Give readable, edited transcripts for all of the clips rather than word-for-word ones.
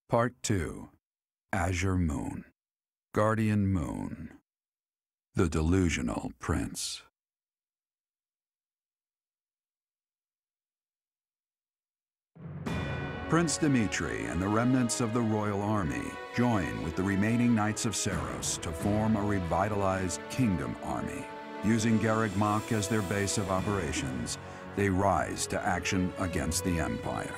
Part 2. Azure Moon. Guardian Moon. The Delusional Prince. Prince Dimitri and the remnants of the royal army join with the remaining Knights of Seiros to form a revitalized kingdom army. Using Garreg Mach as their base of operations, they rise to action against the Empire.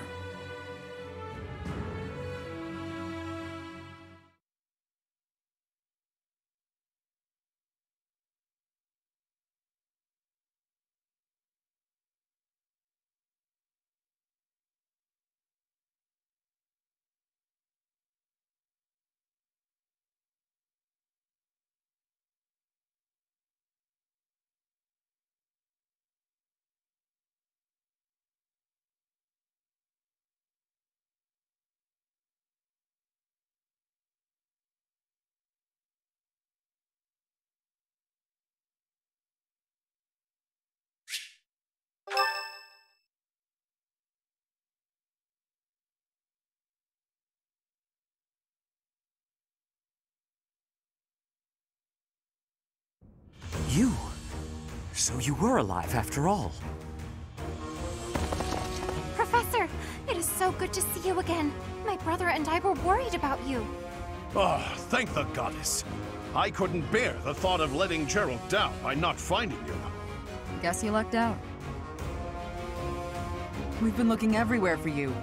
You? So you were alive after all. Professor, it is so good to see you again. My brother and I were worried about you. Oh, thank the goddess. I couldn't bear the thought of letting Gerald down by not finding you. Guess you lucked out. We've been looking everywhere for you,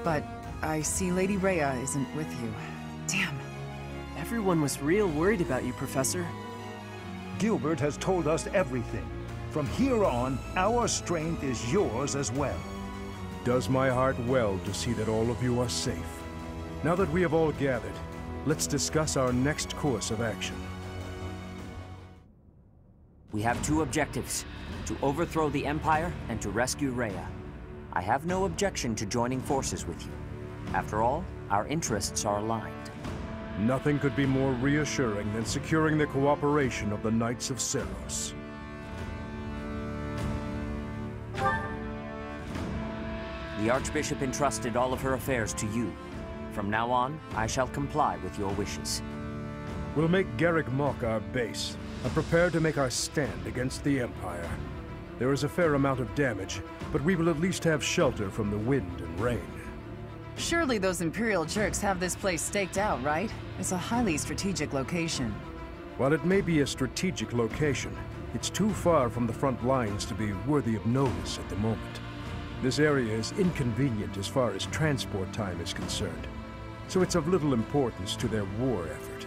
but I see Lady Rhea isn't with you. Damn. Everyone was real worried about you, Professor. Gilbert has told us everything. From here on, our strength is yours as well. Does my heart well to see that all of you are safe. Now that we have all gathered, let's discuss our next course of action. We have two objectives: to overthrow the Empire and to rescue Rhea. I have no objection to joining forces with you. After all, our interests are aligned. Nothing could be more reassuring than securing the cooperation of the Knights of Seiros. The Archbishop entrusted all of her affairs to you. From now on, I shall comply with your wishes. We'll make Garreg Mach our base, and prepare to make our stand against the Empire. There is a fair amount of damage, but we will at least have shelter from the wind and rain. Surely those Imperial jerks have this place staked out, right? It's a highly strategic location. While it may be a strategic location, it's too far from the front lines to be worthy of notice at the moment. This area is inconvenient as far as transport time is concerned, so it's of little importance to their war effort.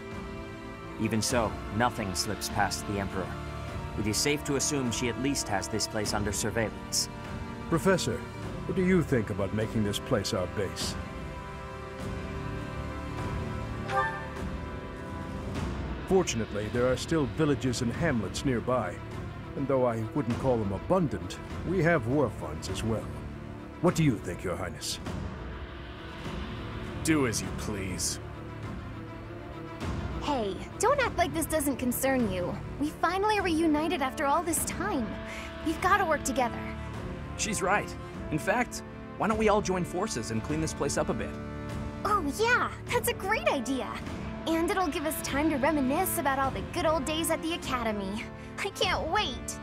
Even so, nothing slips past the Emperor. It is safe to assume she at least has this place under surveillance. Professor, what do you think about making this place our base? Fortunately, there are still villages and hamlets nearby, and though I wouldn't call them abundant, we have war funds as well. What do you think, Your Highness? Do as you please. Hey, don't act like this doesn't concern you. We finally are reunited after all this time. We've got to work together. She's right. In fact, why don't we all join forces and clean this place up a bit? Oh yeah, that's a great idea. And it'll give us time to reminisce about all the good old days at the Academy. I can't wait.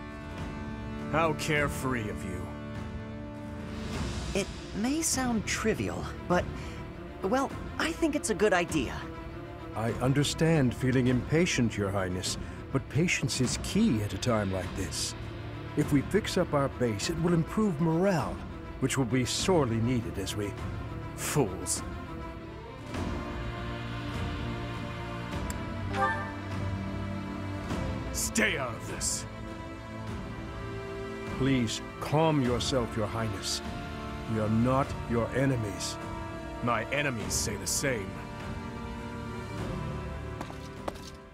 How carefree of you. It may sound trivial, but, well, I think it's a good idea. I understand feeling impatient, Your Highness, but patience is key at a time like this. If we fix up our base, it will improve morale, which will be sorely needed as we... Fools. Stay out of this. Please, calm yourself, Your Highness. We are not your enemies. My enemies say the same.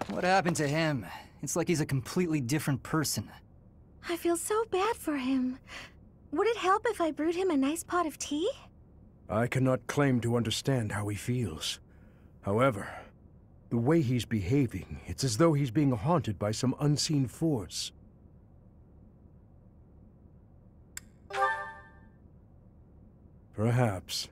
What happened to him? It's like he's a completely different person. I feel so bad for him. Would it help if I brewed him a nice pot of tea? I cannot claim to understand how he feels. However, the way he's behaving, it's as though he's being haunted by some unseen force. Perhaps.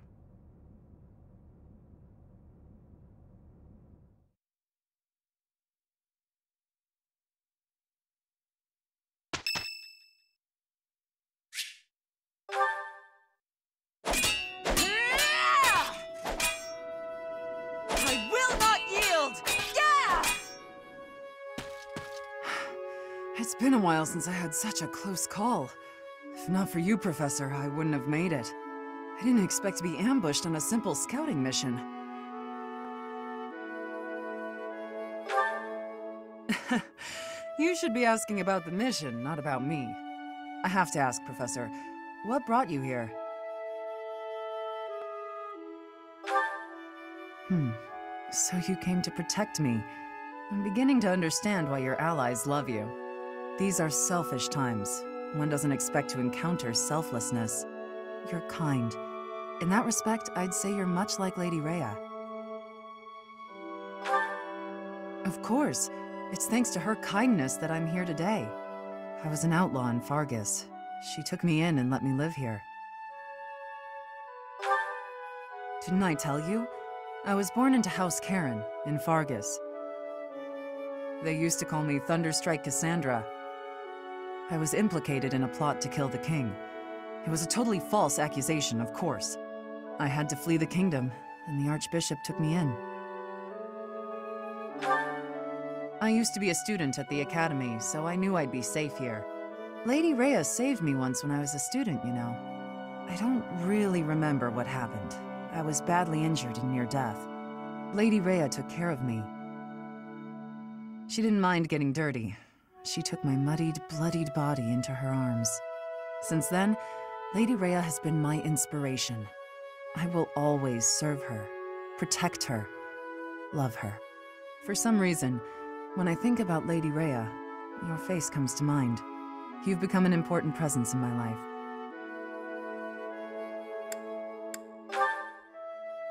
It's been a while since I had such a close call. If not for you, Professor, I wouldn't have made it. I didn't expect to be ambushed on a simple scouting mission. You should be asking about the mission, not about me. I have to ask, Professor, what brought you here? So you came to protect me. I'm beginning to understand why your allies love you. These are selfish times. One doesn't expect to encounter selflessness. You're kind. In that respect, I'd say you're much like Lady Rhea. Of course. It's thanks to her kindness that I'm here today. I was an outlaw in Fargus. She took me in and let me live here. Didn't I tell you? I was born into House Karen, in Fargus. They used to call me Thunderstrike Cassandra. I was implicated in a plot to kill the king. It was a totally false accusation, of course. I had to flee the kingdom, and the Archbishop took me in. I used to be a student at the academy, so I knew I'd be safe here. Lady Rhea saved me once when I was a student, you know. I don't really remember what happened. I was badly injured and near death. Lady Rhea took care of me. She didn't mind getting dirty. She took my muddied, bloodied body into her arms. Since then, Lady Rhea has been my inspiration. I will always serve her, protect her, love her. For some reason, when I think about Lady Rhea, your face comes to mind. You've become an important presence in my life.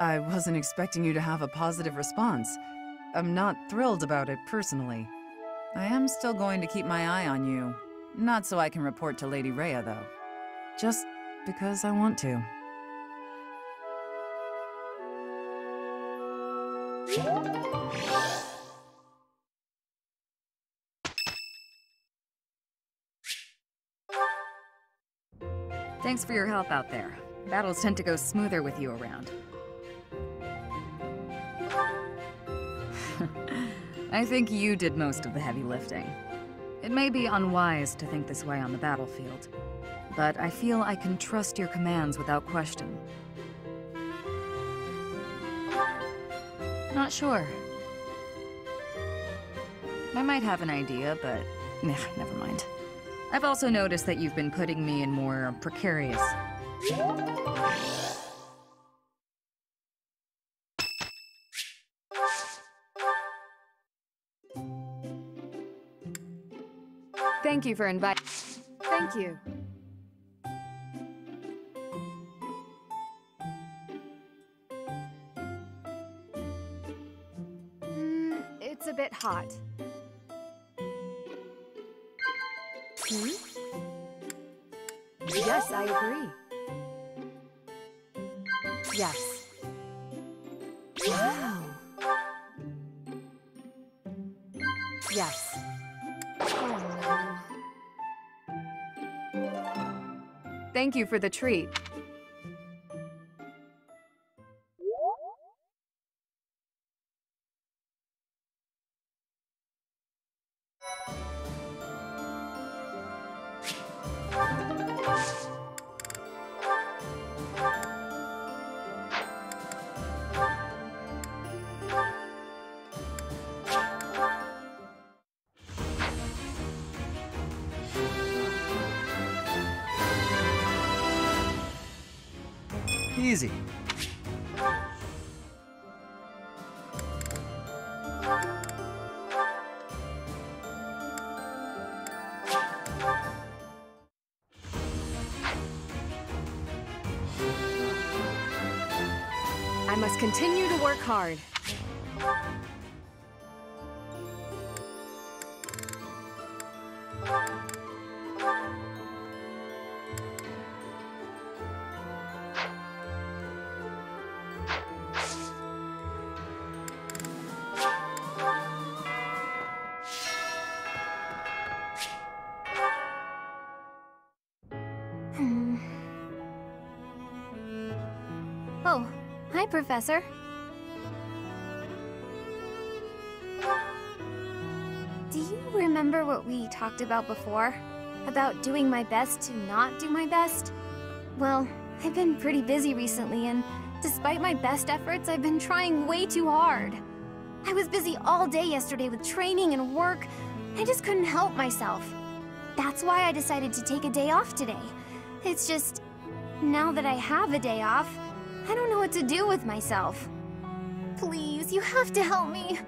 I wasn't expecting you to have a positive response. I'm not thrilled about it personally. I am still going to keep my eye on you. Not so I can report to Lady Rhea, though. Just because I want to. Thanks for your help out there. Battles tend to go smoother with you around. I think you did most of the heavy lifting. It may be unwise to think this way on the battlefield, but I feel I can trust your commands without question. Not sure. I might have an idea, but never mind. I've also noticed that you've been putting me in more precarious... Thank you for inviting. Thank you. It's a bit hot. Yes, I agree. Yes. Wow. Yes. Oh, no. Thank you for the treat. Easy. I must continue to work hard. Oh, hi, Professor. Do you remember remember what we talked about before? About doing my best to not do my best? Well, I've been pretty busy recently, and despite my best efforts, I've been trying way too hard. I was busy all day yesterday with training and work. I just couldn't help myself. That's why I decided to take a day off today. It's just, now that I have a day off, I don't know what to do with myself. Please, you have to help me.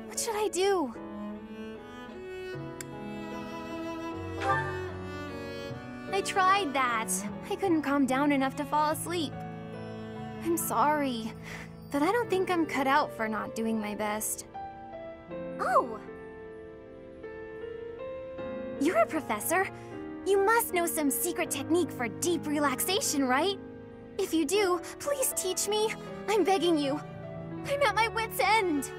What should I do? I tried that. I couldn't calm down enough to fall asleep. I'm sorry, but I don't think I'm cut out for not doing my best. Oh! You're a professor. You must know some secret technique for deep relaxation, right? If you do, please teach me. I'm begging you. I'm at my wit's end.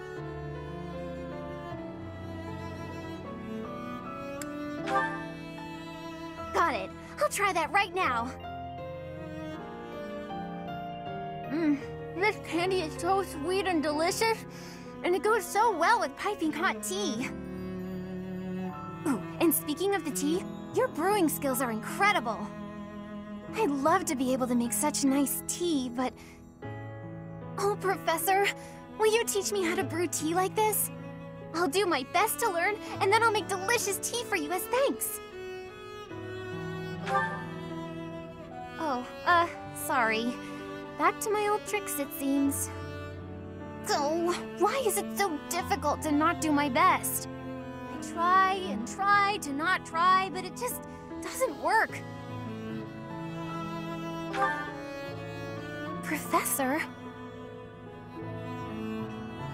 Got it. I'll try that right now. This candy is so sweet and delicious, and it goes so well with piping hot tea. Ooh, and speaking of the tea, your brewing skills are incredible. I'd love to be able to make such nice tea, but... Oh, Professor, will you teach me how to brew tea like this? I'll do my best to learn, and then I'll make delicious tea for you as thanks. Oh, sorry. Back to my old tricks, it seems. So, why is it so difficult to not do my best? I try and try to not try, but it just doesn't work. Professor?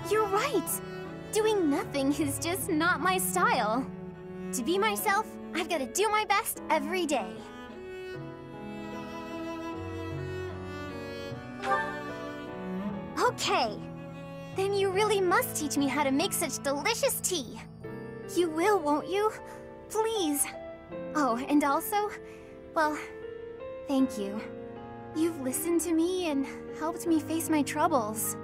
You're right. Doing nothing is just not my style. To be myself, I've got to do my best every day. Okay. Then you really must teach me how to make such delicious tea. You will, won't you? Please. Oh, and also, well, thank you. You've listened to me and helped me face my troubles.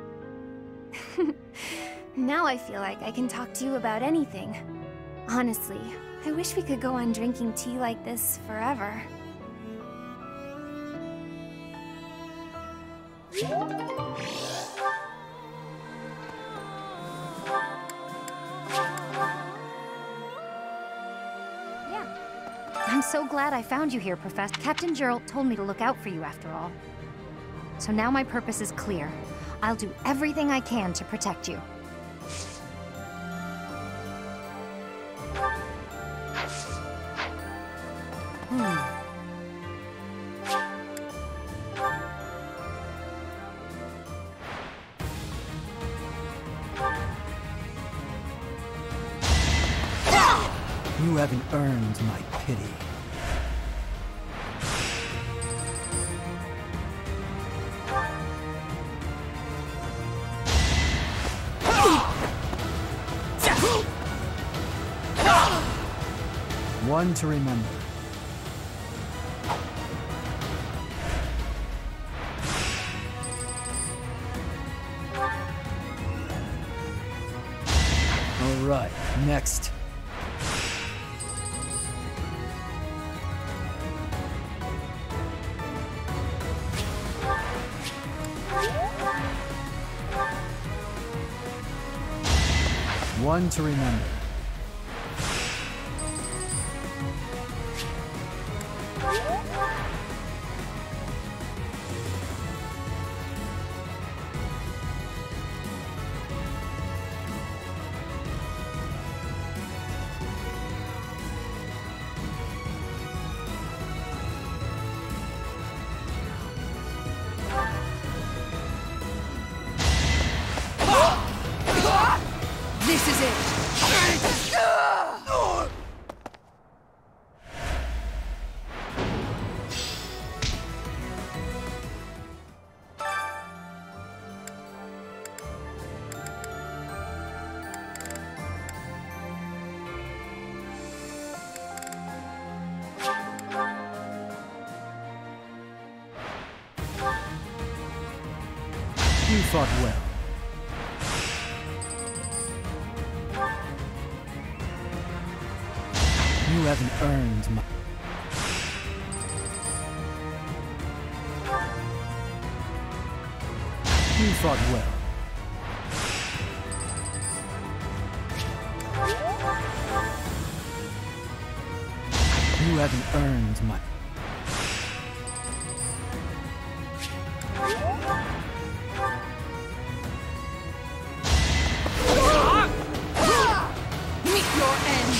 Now I feel like I can talk to you about anything. Honestly, I wish we could go on drinking tea like this forever. I'm so glad I found you here, Professor. Captain Gerald told me to look out for you after all. So now my purpose is clear. I'll do everything I can to protect you. You haven't earned my pity. One to remember. All right, next. One to remember. This is it! You fought well. You haven't earned my... You fought well. You haven't earned my... Meet your end!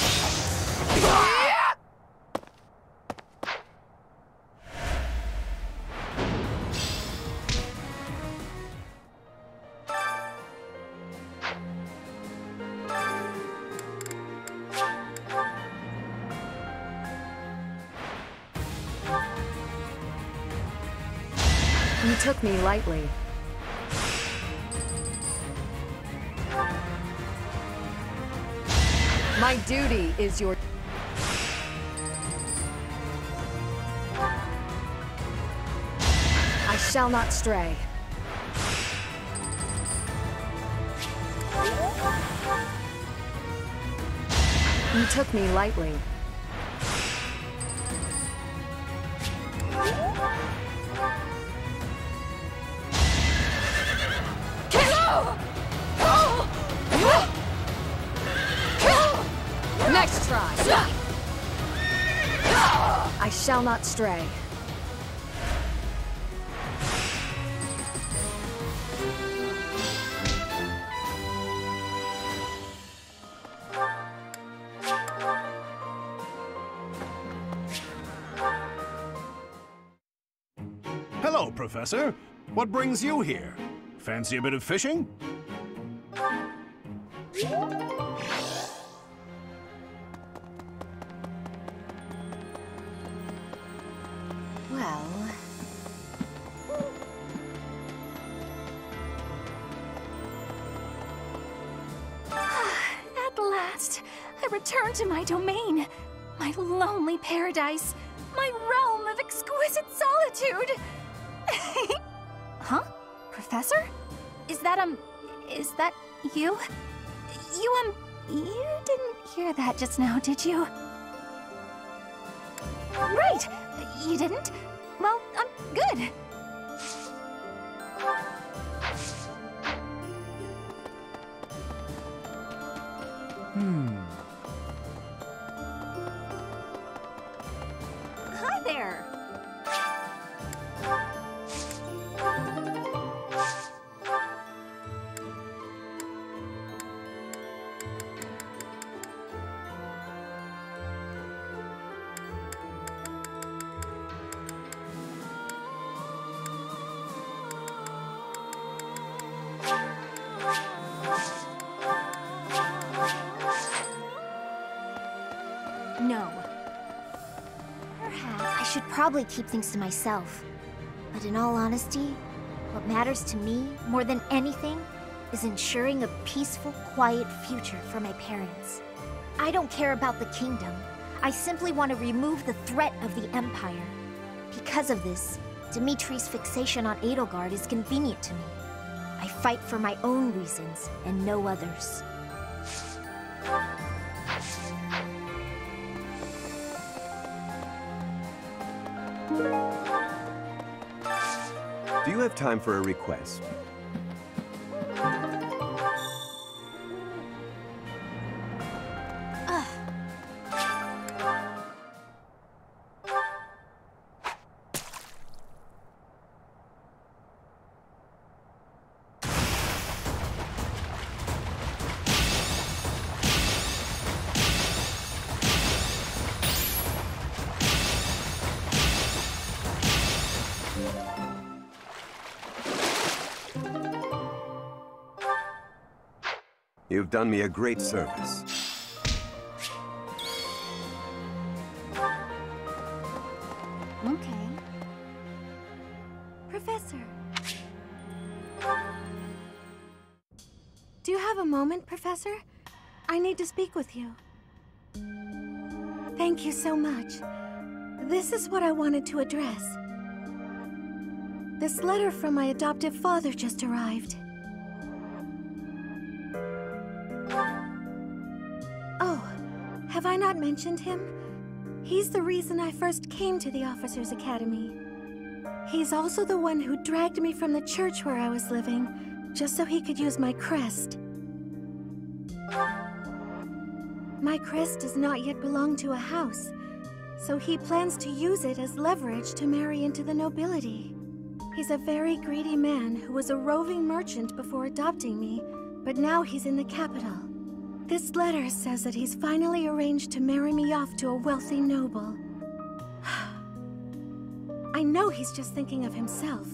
You took me lightly. My duty is your... I shall not stray. You took me lightly. Next try. I shall not stray. Hello, Professor. What brings you here? Fancy a bit of fishing? Well... At last, I return to my domain. My lonely paradise. My realm of exquisite solitude. Huh? Professor? Is that you? You didn't hear that just now, did you? Right! You didn't? Well, good. Hi there! No. Perhaps I should probably keep things to myself. But in all honesty, what matters to me, more than anything, is ensuring a peaceful, quiet future for my parents. I don't care about the kingdom. I simply want to remove the threat of the Empire. Because of this, Dimitri's fixation on Edelgard is convenient to me. I fight for my own reasons, and no others. Do you have time for a request? You've done me a great service. Okay. Professor. Do you have a moment, Professor? I need to speak with you. Thank you so much. This is what I wanted to address. This letter from my adoptive father just arrived. Oh, have I not mentioned him? He's the reason I first came to the Officers' Academy. He's also the one who dragged me from the church where I was living, just so he could use my crest. My crest does not yet belong to a house, so he plans to use it as leverage to marry into the nobility. He's a very greedy man who was a roving merchant before adopting me, but now he's in the capital. This letter says that he's finally arranged to marry me off to a wealthy noble. I know he's just thinking of himself,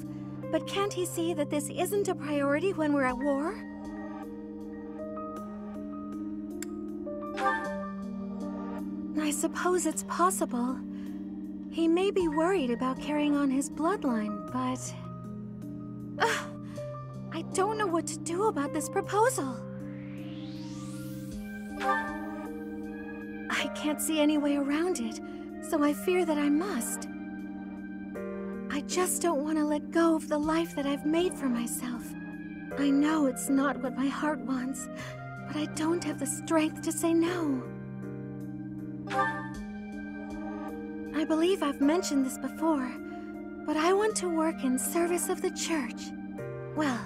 but can't he see that this isn't a priority when we're at war? I suppose it's possible. He may be worried about carrying on his bloodline, but... I don't know what to do about this proposal. I can't see any way around it, so I fear that I must. I just don't want to let go of the life that I've made for myself. I know it's not what my heart wants, but I don't have the strength to say no. I believe I've mentioned this before, but I want to work in service of the church. Well,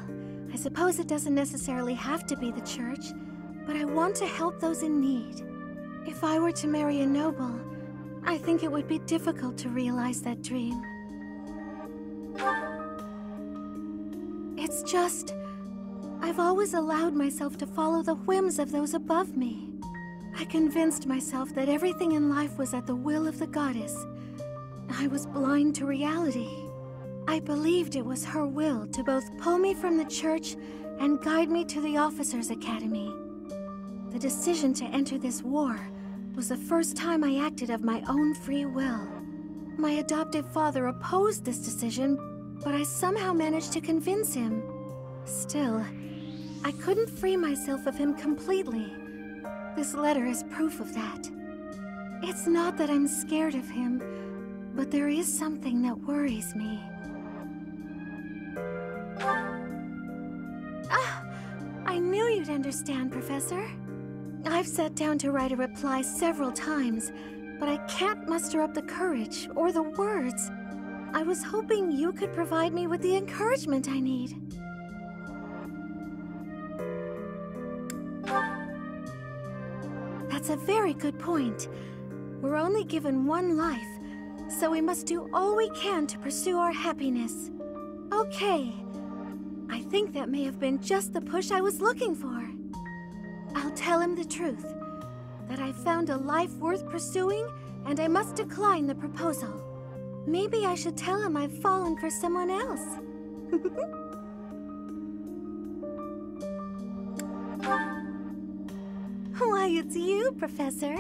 I suppose it doesn't necessarily have to be the church, but I want to help those in need. If I were to marry a noble, I think it would be difficult to realize that dream. It's just, I've always allowed myself to follow the whims of those above me. I convinced myself that everything in life was at the will of the goddess. I was blind to reality. I believed it was her will to both pull me from the church and guide me to the Officers' Academy. The decision to enter this war was the first time I acted of my own free will. My adoptive father opposed this decision, but I somehow managed to convince him. Still, I couldn't free myself of him completely. This letter is proof of that. It's not that I'm scared of him, but there is something that worries me. I knew you'd understand, Professor. I've sat down to write a reply several times, but I can't muster up the courage or the words. I was hoping you could provide me with the encouragement I need. That's a very good point. We're only given one life, so we must do all we can to pursue our happiness. Okay. I think that may have been just the push I was looking for. I'll tell him the truth, that I found a life worth pursuing and I must decline the proposal. Maybe I should tell him I've fallen for someone else. Why, it's you, Professor.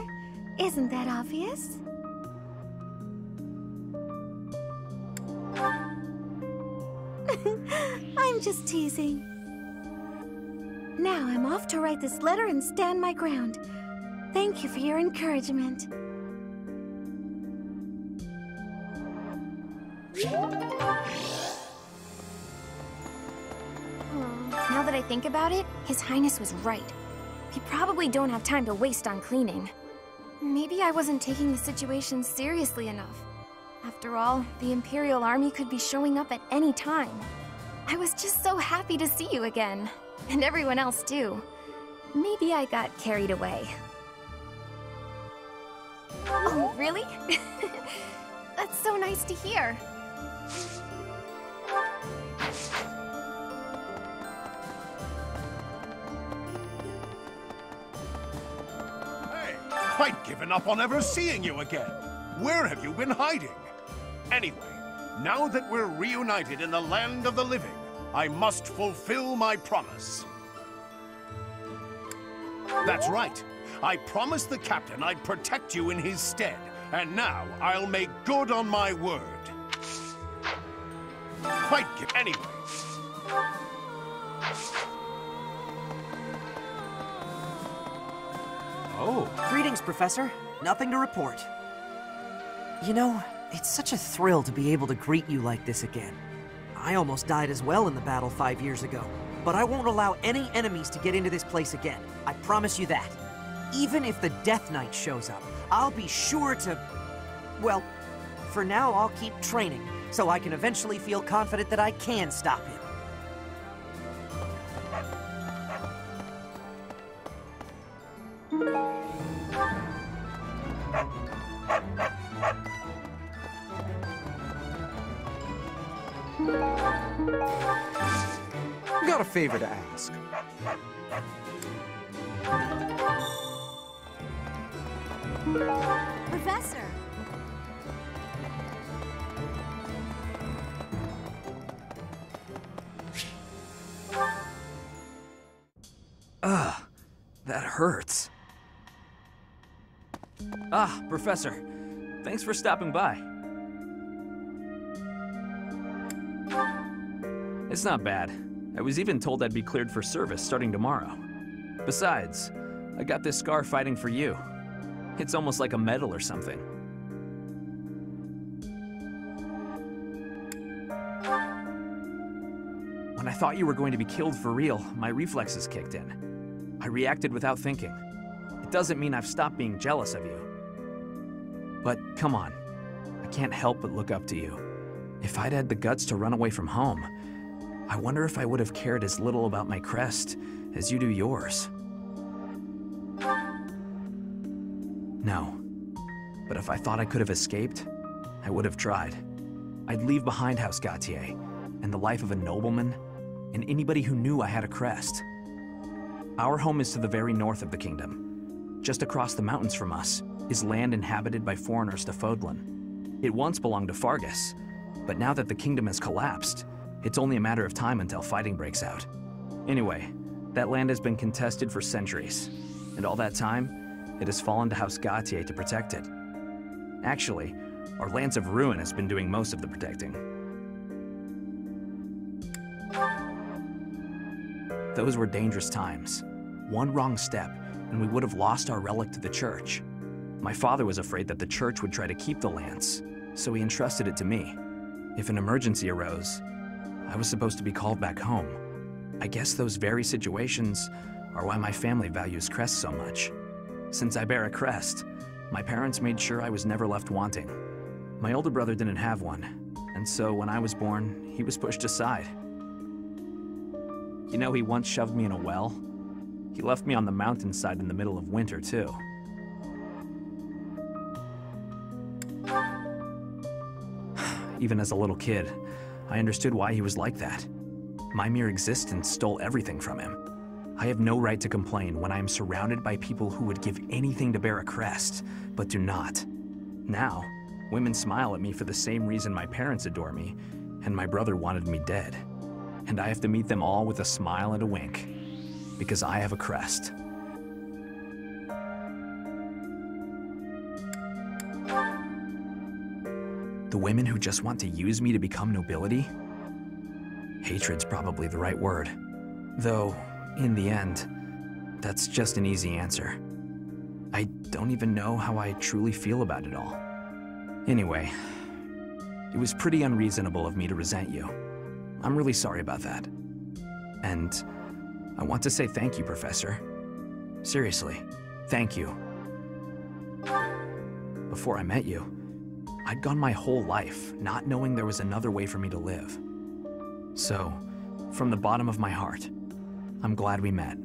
Isn't that obvious? I'm just teasing. Now I'm off to write this letter and stand my ground. Thank you for your encouragement. Now that I think about it, His Highness was right. We probably don't have time to waste on cleaning. Maybe I wasn't taking the situation seriously enough. After all, the Imperial Army could be showing up at any time. I was just so happy to see you again. And everyone else too. Maybe I got carried away. Oh, really? That's so nice to hear. Hey, I'd given up on ever seeing you again. Where have you been hiding? Anyway, now that we're reunited in the land of the living, I must fulfill my promise. That's right. I promised the captain I'd protect you in his stead, and now I'll make good on my word. Anyway. Oh. Greetings, Professor. Nothing to report. You know, it's such a thrill to be able to greet you like this again. I almost died as well in the battle 5 years ago, but I won't allow any enemies to get into this place again. I promise you that. Even if the Death Knight shows up, I'll be sure to Well, for now I'll keep training, so I can eventually feel confident that I can stop him. Got a favor to ask. Professor! Ugh, that hurts. Ah, Professor. Thanks for stopping by. It's not bad. I was even told I'd be cleared for service starting tomorrow. Besides, I got this scar fighting for you. It's almost like a medal or something. When I thought you were going to be killed for real, my reflexes kicked in. I reacted without thinking. It doesn't mean I've stopped being jealous of you. But come on, I can't help but look up to you. If I'd had the guts to run away from home, I wonder if I would have cared as little about my crest as you do yours. No. But if I thought I could have escaped, I would have tried. I'd leave behind House Gautier and the life of a nobleman and anybody who knew I had a crest. Our home is to the very north of the kingdom. Just across the mountains from us is land inhabited by foreigners to Fodlan. It once belonged to Fargus, but now that the kingdom has collapsed, it's only a matter of time until fighting breaks out. Anyway, that land has been contested for centuries, and all that time, it has fallen to House Gautier to protect it. Actually, our Lance of Ruin has been doing most of the protecting. Those were dangerous times. One wrong step, and we would have lost our relic to the church. My father was afraid that the church would try to keep the lance, so he entrusted it to me. If an emergency arose, I was supposed to be called back home. I guess those very situations are why my family values crests so much. Since I bear a crest, my parents made sure I was never left wanting. My older brother didn't have one, and so when I was born, he was pushed aside. You know, he once shoved me in a well. He left me on the mountainside in the middle of winter, too. Even as a little kid, I understood why he was like that. My mere existence stole everything from him. I have no right to complain when I am surrounded by people who would give anything to bear a crest, but do not. Now, women smile at me for the same reason my parents adore me, and my brother wanted me dead. And I have to meet them all with a smile and a wink, because I have a crest. The women who just want to use me to become nobility? Hatred's probably the right word. Though, in the end, that's just an easy answer. I don't even know how I truly feel about it all. Anyway, it was pretty unreasonable of me to resent you. I'm really sorry about that. And I want to say thank you, Professor. Seriously, thank you. Before I met you, I'd gone my whole life not knowing there was another way for me to live. So, from the bottom of my heart, I'm glad we met.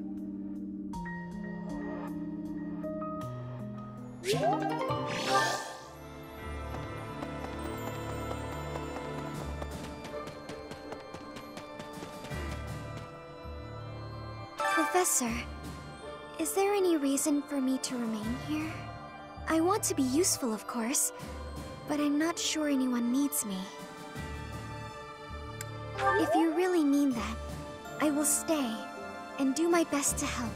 Professor, is there any reason for me to remain here? I want to be useful, of course, but I'm not sure anyone needs me. If you really mean that, I will stay and do my best to help.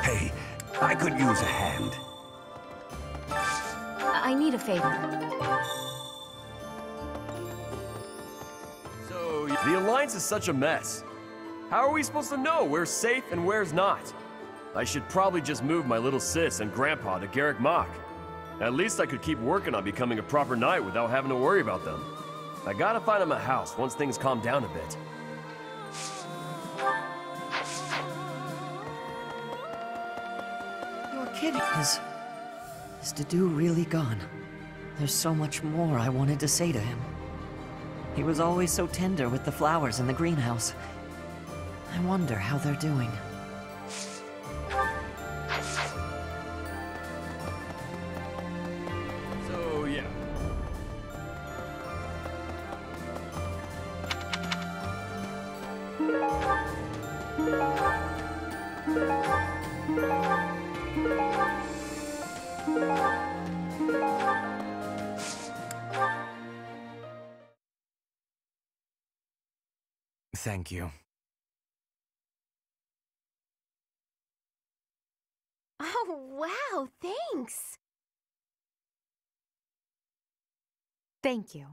Hey, I could use a hand. I need a favor. So, the Alliance is such a mess. How are we supposed to know where's safe and where's not? I should probably just move my little sis and grandpa to Garrick Mach. At least I could keep working on becoming a proper knight without having to worry about them. I gotta find him a house once things calm down a bit. You're kidding. Is Dedu really gone? There's so much more I wanted to say to him. He was always so tender with the flowers in the greenhouse. I wonder how they're doing. So, yeah. Thank you. Oh, wow, thanks. Thank you.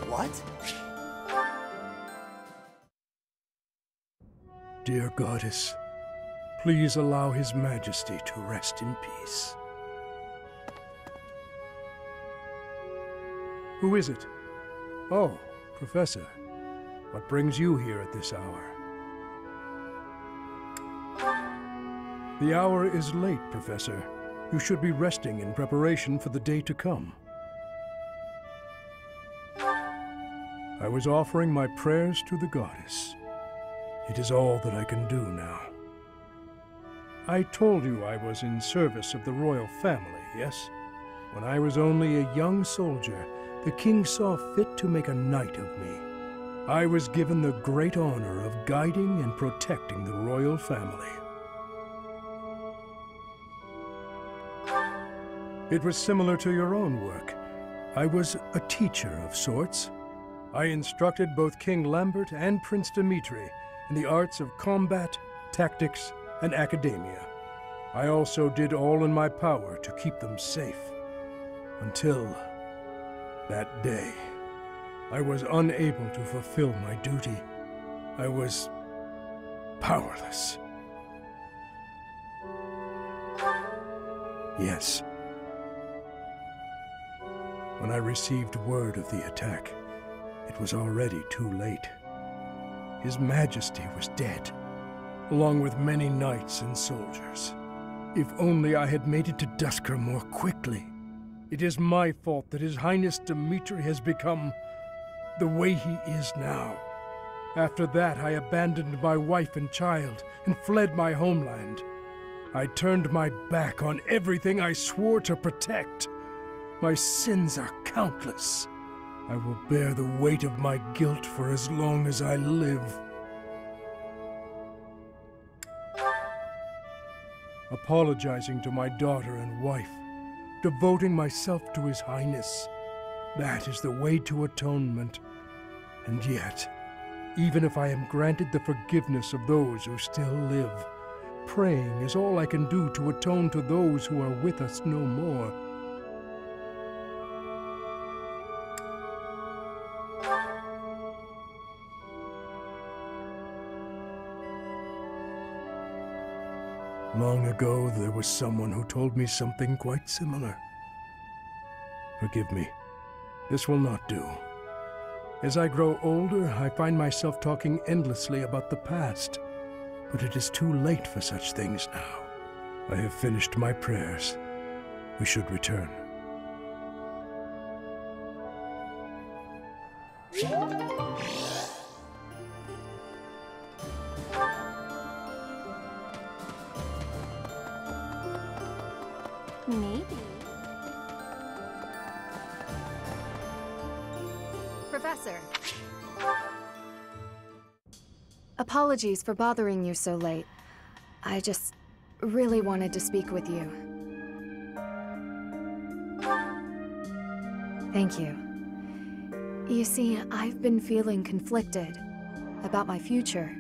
What? Dear Goddess, please allow His Majesty to rest in peace. Who is it? Oh, Professor. What brings you here at this hour? The hour is late, Professor. You should be resting in preparation for the day to come. I was offering my prayers to the Goddess. It is all that I can do now. I told you I was in service of the royal family, yes? When I was only a young soldier, the king saw fit to make a knight of me. I was given the great honor of guiding and protecting the royal family. It was similar to your own work. I was a teacher of sorts. I instructed both King Lambert and Prince Dimitri in the arts of combat, tactics, and academia. I also did all in my power to keep them safe. Until that day, I was unable to fulfill my duty. I was powerless. Yes. When I received word of the attack, it was already too late. His Majesty was dead. along with many knights and soldiers. If only I had made it to Duscur more quickly. It is my fault that His Highness Dimitri has become the way he is now. After that, I abandoned my wife and child and fled my homeland. I turned my back on everything I swore to protect. My sins are countless. I will bear the weight of my guilt for as long as I live. Apologizing to my daughter and wife, devoting myself to His Highness. That is the way to atonement. And yet, even if I am granted the forgiveness of those who still live, praying is all I can do to atone to those who are with us no more. Long ago, there was someone who told me something quite similar. Forgive me. This will not do. As I grow older, I find myself talking endlessly about the past. But it is too late for such things now. I have finished my prayers. We should return. Maybe. Professor. Apologies for bothering you so late. I just really wanted to speak with you. Thank you. You see, I've been feeling conflicted about my future.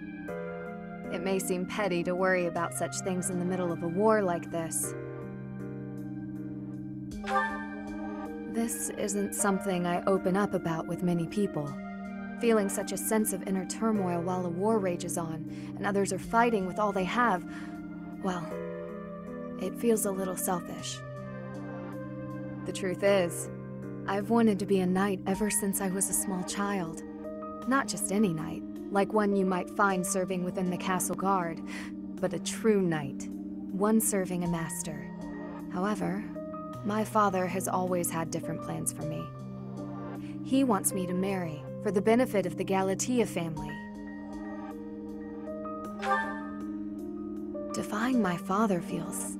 It may seem petty to worry about such things in the middle of a war like this. This isn't something I open up about with many people. Feeling such a sense of inner turmoil while a war rages on, and others are fighting with all they have, well, it feels a little selfish. The truth is, I've wanted to be a knight ever since I was a small child. Not just any knight, like one you might find serving within the castle guard, but a true knight, one serving a master. However, my father has always had different plans for me. He wants me to marry, for the benefit of the Galatea family. Defying my father feels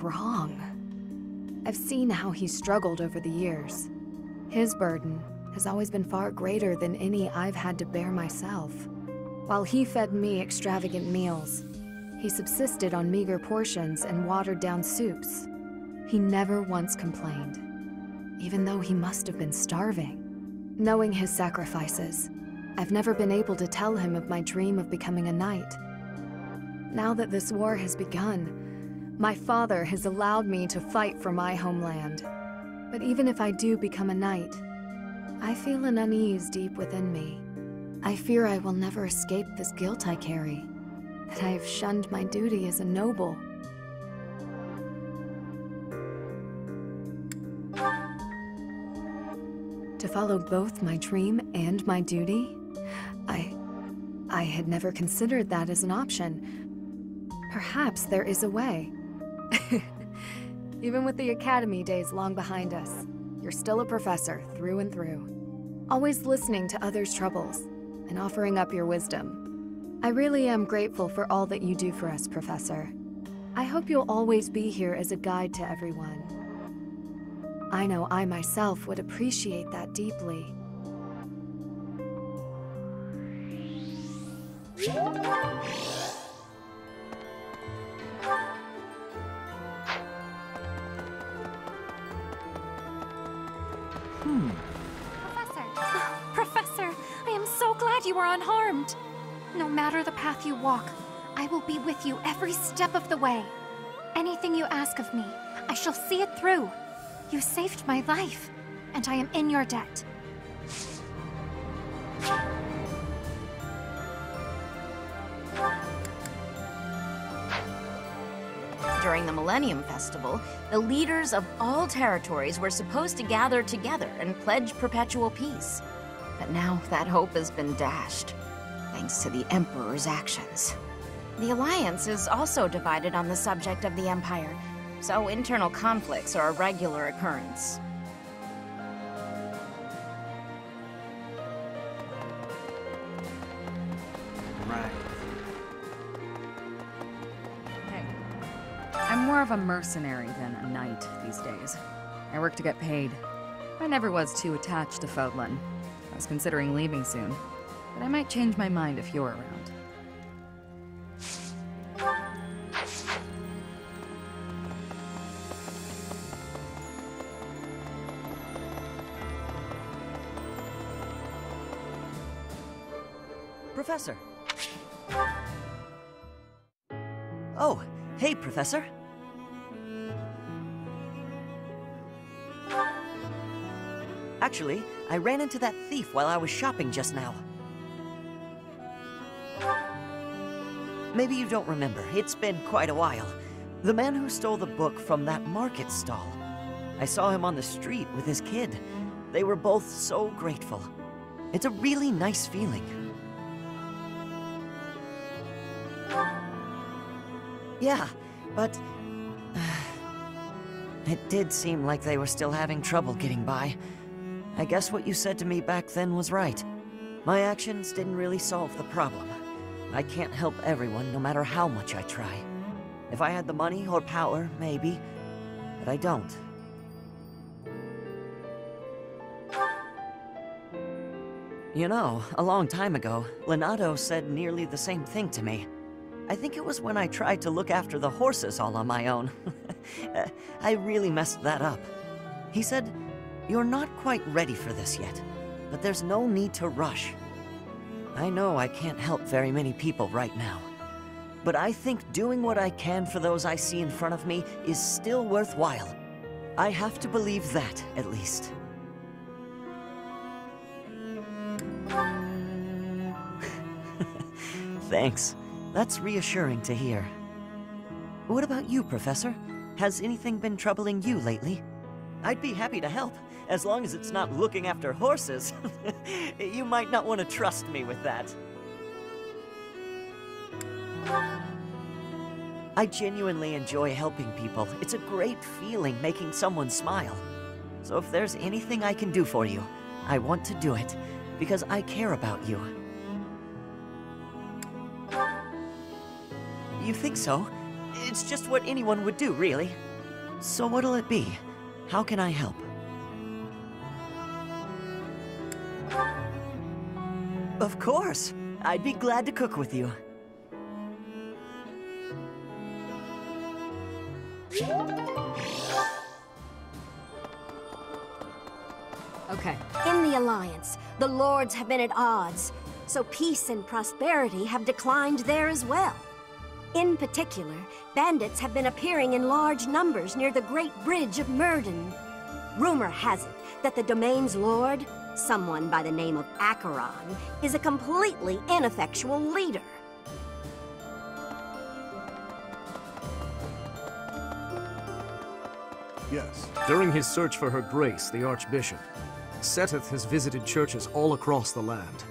wrong. I've seen how he's struggled over the years. His burden has always been far greater than any I've had to bear myself. While he fed me extravagant meals, he subsisted on meager portions and watered-down soups. He never once complained, even though he must have been starving. Knowing his sacrifices, I've never been able to tell him of my dream of becoming a knight. Now that this war has begun, my father has allowed me to fight for my homeland. But even if I do become a knight, I feel an unease deep within me. I fear I will never escape this guilt I carry, that I have shunned my duty as a noble. To follow both my dream and my duty? I had never considered that as an option. Perhaps there is a way. Even with the academy days long behind us, you're still a professor through and through. Always listening to others' troubles and offering up your wisdom. I really am grateful for all that you do for us, Professor. I hope you'll always be here as a guide to everyone. I know I myself would appreciate that deeply. Professor, I am so glad you are unharmed. No matter the path you walk, I will be with you every step of the way. Anything you ask of me, I shall see it through. You saved my life, and I am in your debt. During the Millennium Festival, the leaders of all territories were supposed to gather together and pledge perpetual peace. But now that hope has been dashed, thanks to the Emperor's actions. The Alliance is also divided on the subject of the Empire, so internal conflicts are a regular occurrence. Right. Hey, I'm more of a mercenary than a knight these days. I work to get paid. I never was too attached to Fodlan. I was considering leaving soon, but I might change my mind if you're around. Professor. Oh, hey, Professor. Actually, I ran into that thief while I was shopping just now. Maybe you don't remember. It's been quite a while. The man who stole the book from that market stall. I saw him on the street with his kid. They were both so grateful. It's a really nice feeling. Yeah, but it did seem like they were still having trouble getting by. I guess what you said to me back then was right. My actions didn't really solve the problem. I can't help everyone no matter how much I try. If I had the money or power, maybe, but I don't. You know, a long time ago, Leonardo said nearly the same thing to me. I think it was when I tried to look after the horses all on my own. I really messed that up. He said, "You're not quite ready for this yet, but there's no need to rush." I know I can't help very many people right now, but I think doing what I can for those I see in front of me is still worthwhile. I have to believe that, at least. Thanks. That's reassuring to hear. What about you, Professor? Has anything been troubling you lately? I'd be happy to help, as long as it's not looking after horses. You might not want to trust me with that. I genuinely enjoy helping people. It's a great feeling making someone smile. So if there's anything I can do for you, I want to do it, because I care about you. You think so? It's just what anyone would do, really. So what'll it be? How can I help? Of course! I'd be glad to cook with you. Okay. In the Alliance, the Lords have been at odds, so peace and prosperity have declined there as well. In particular, bandits have been appearing in large numbers near the Great Bridge of Myrden. Rumor has it that the domain's lord, someone by the name of Acheron, is a completely ineffectual leader. Yes. During his search for Her Grace, the Archbishop, Seteth has visited churches all across the land.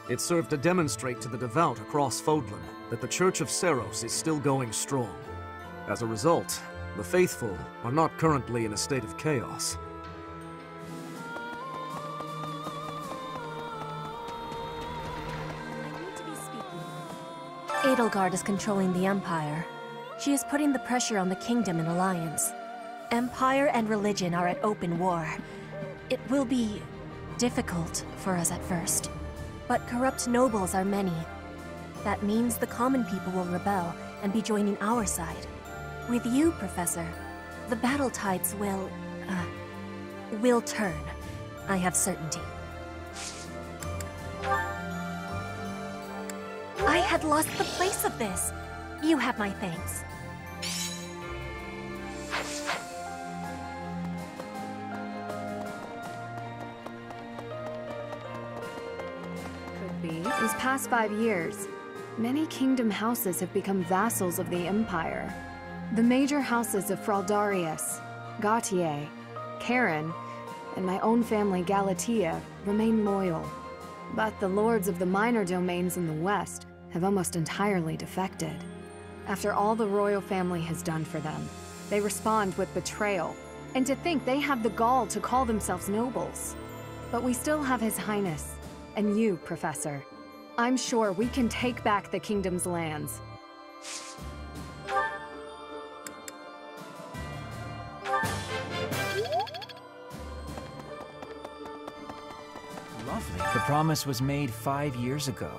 It served to demonstrate to the devout across Fodlan that the Church of Seros is still going strong. As a result, the faithful are not currently in a state of chaos. Edelgard is controlling the Empire. She is putting the pressure on the Kingdom in alliance. Empire and religion are at open war. It will be difficult for us at first, but corrupt nobles are many. That means the common people will rebel and be joining our side. With you, Professor, the battle tides will turn. I have certainty. I had lost the place of this. You have my thanks. Could be. These past 5 years, many kingdom houses have become vassals of the Empire. The major houses of Fraldarius, Gautier, Karen, and my own family Galatea remain loyal. But the lords of the minor domains in the west have almost entirely defected. After all the royal family has done for them, they respond with betrayal. And to think they have the gall to call themselves nobles. But we still have His Highness, and you, Professor. I'm sure we can take back the kingdom's lands. Lovely. The promise was made 5 years ago.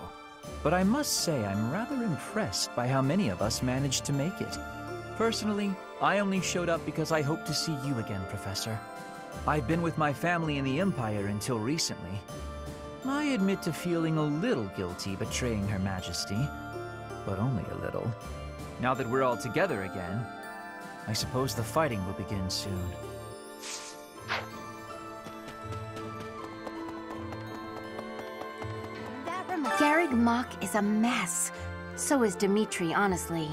But I must say I'm rather impressed by how many of us managed to make it. Personally, I only showed up because I hope to see you again, Professor. I've been with my family in the Empire until recently. I admit to feeling a little guilty betraying Her Majesty, but only a little. Now that we're all together again, I suppose the fighting will begin soon. Garreg Mach is a mess. So is Dimitri, honestly.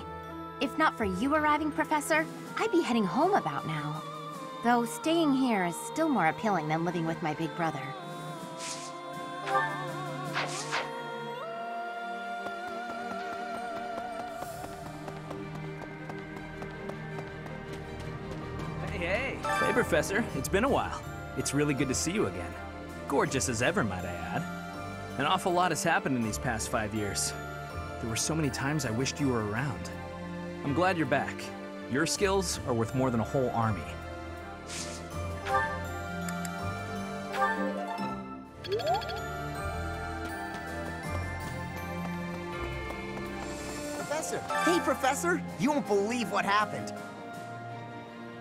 If not for you arriving, Professor, I'd be heading home about now. Though staying here is still more appealing than living with my big brother. Hey, Professor. It's been a while. It's really good to see you again. Gorgeous as ever, might I add. An awful lot has happened in these past 5 years. There were so many times I wished you were around. I'm glad you're back. Your skills are worth more than a whole army. Professor! Hey, Professor! You won't believe what happened.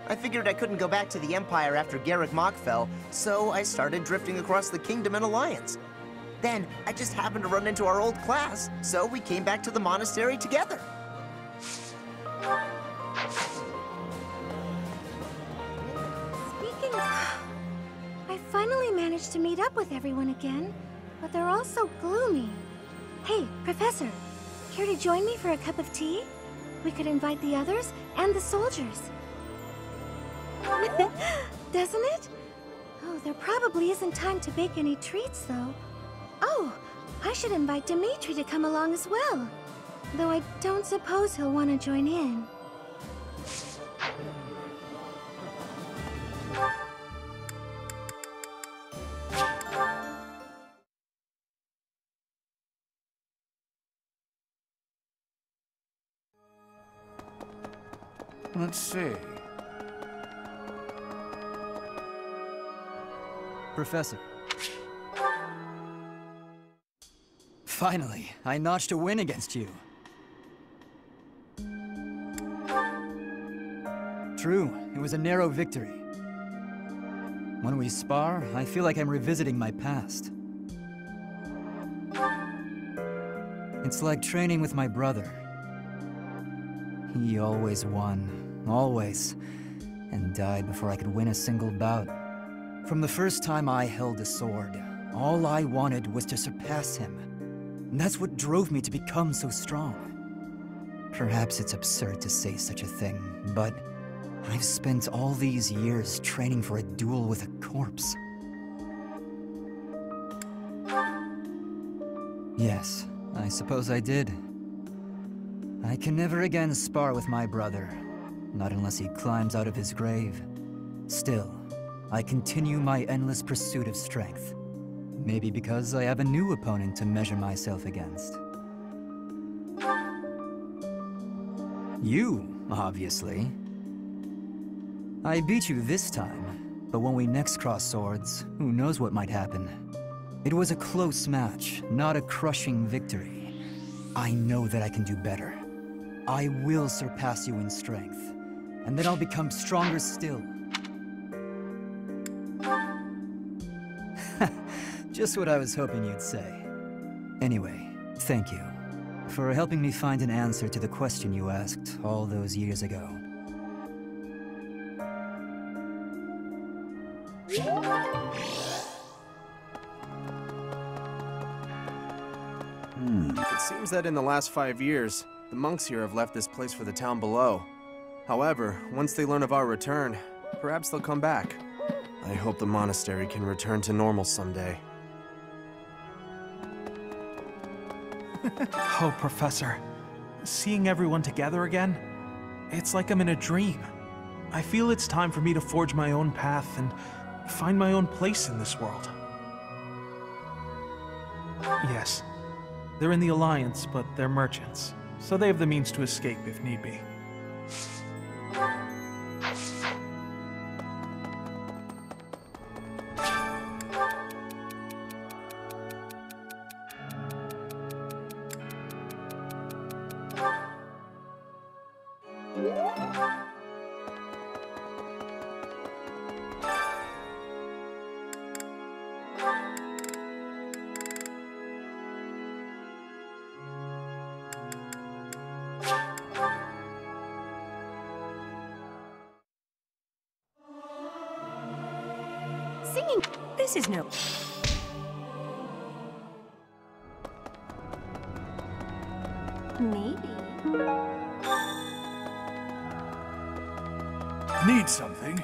I figured I couldn't go back to the Empire after Garreg Mach fell, so I started drifting across the kingdom in Alliance. Then, I just happened to run into our old class, so we came back to the monastery together. Speaking of... I finally managed to meet up with everyone again, but they're all so gloomy. Hey, Professor, care to join me for a cup of tea? We could invite the others and the soldiers. Doesn't it? Oh, there probably isn't time to bake any treats, though. Oh, I should invite Dimitri to come along as well. Though I don't suppose he'll want to join in. Let's see. Professor. Finally, I notched a win against you. True, it was a narrow victory. When we spar, I feel like I'm revisiting my past. It's like training with my brother. He always won, always, and died before I could win a single bout. From the first time I held a sword, all I wanted was to surpass him. And that's what drove me to become so strong. Perhaps it's absurd to say such a thing, but I've spent all these years training for a duel with a corpse. Yes, I suppose I did. I can never again spar with my brother, not unless he climbs out of his grave. Still, I continue my endless pursuit of strength. Maybe because I have a new opponent to measure myself against. You, obviously. I beat you this time, but when we next cross swords, who knows what might happen. It was a close match, not a crushing victory. I know that I can do better. I will surpass you in strength, and then I'll become stronger still. Just what I was hoping you'd say. Anyway, thank you for helping me find an answer to the question you asked all those years ago. It seems that in the last 5 years, the monks here have left this place for the town below. However, once they learn of our return, perhaps they'll come back. I hope the monastery can return to normal someday. Oh, Professor. Seeing everyone together again, it's like I'm in a dream. I feel it's time for me to forge my own path and find my own place in this world. Yes, they're in the Alliance, but they're merchants, so they have the means to escape if need be. Singing. This is no. Maybe. Need something?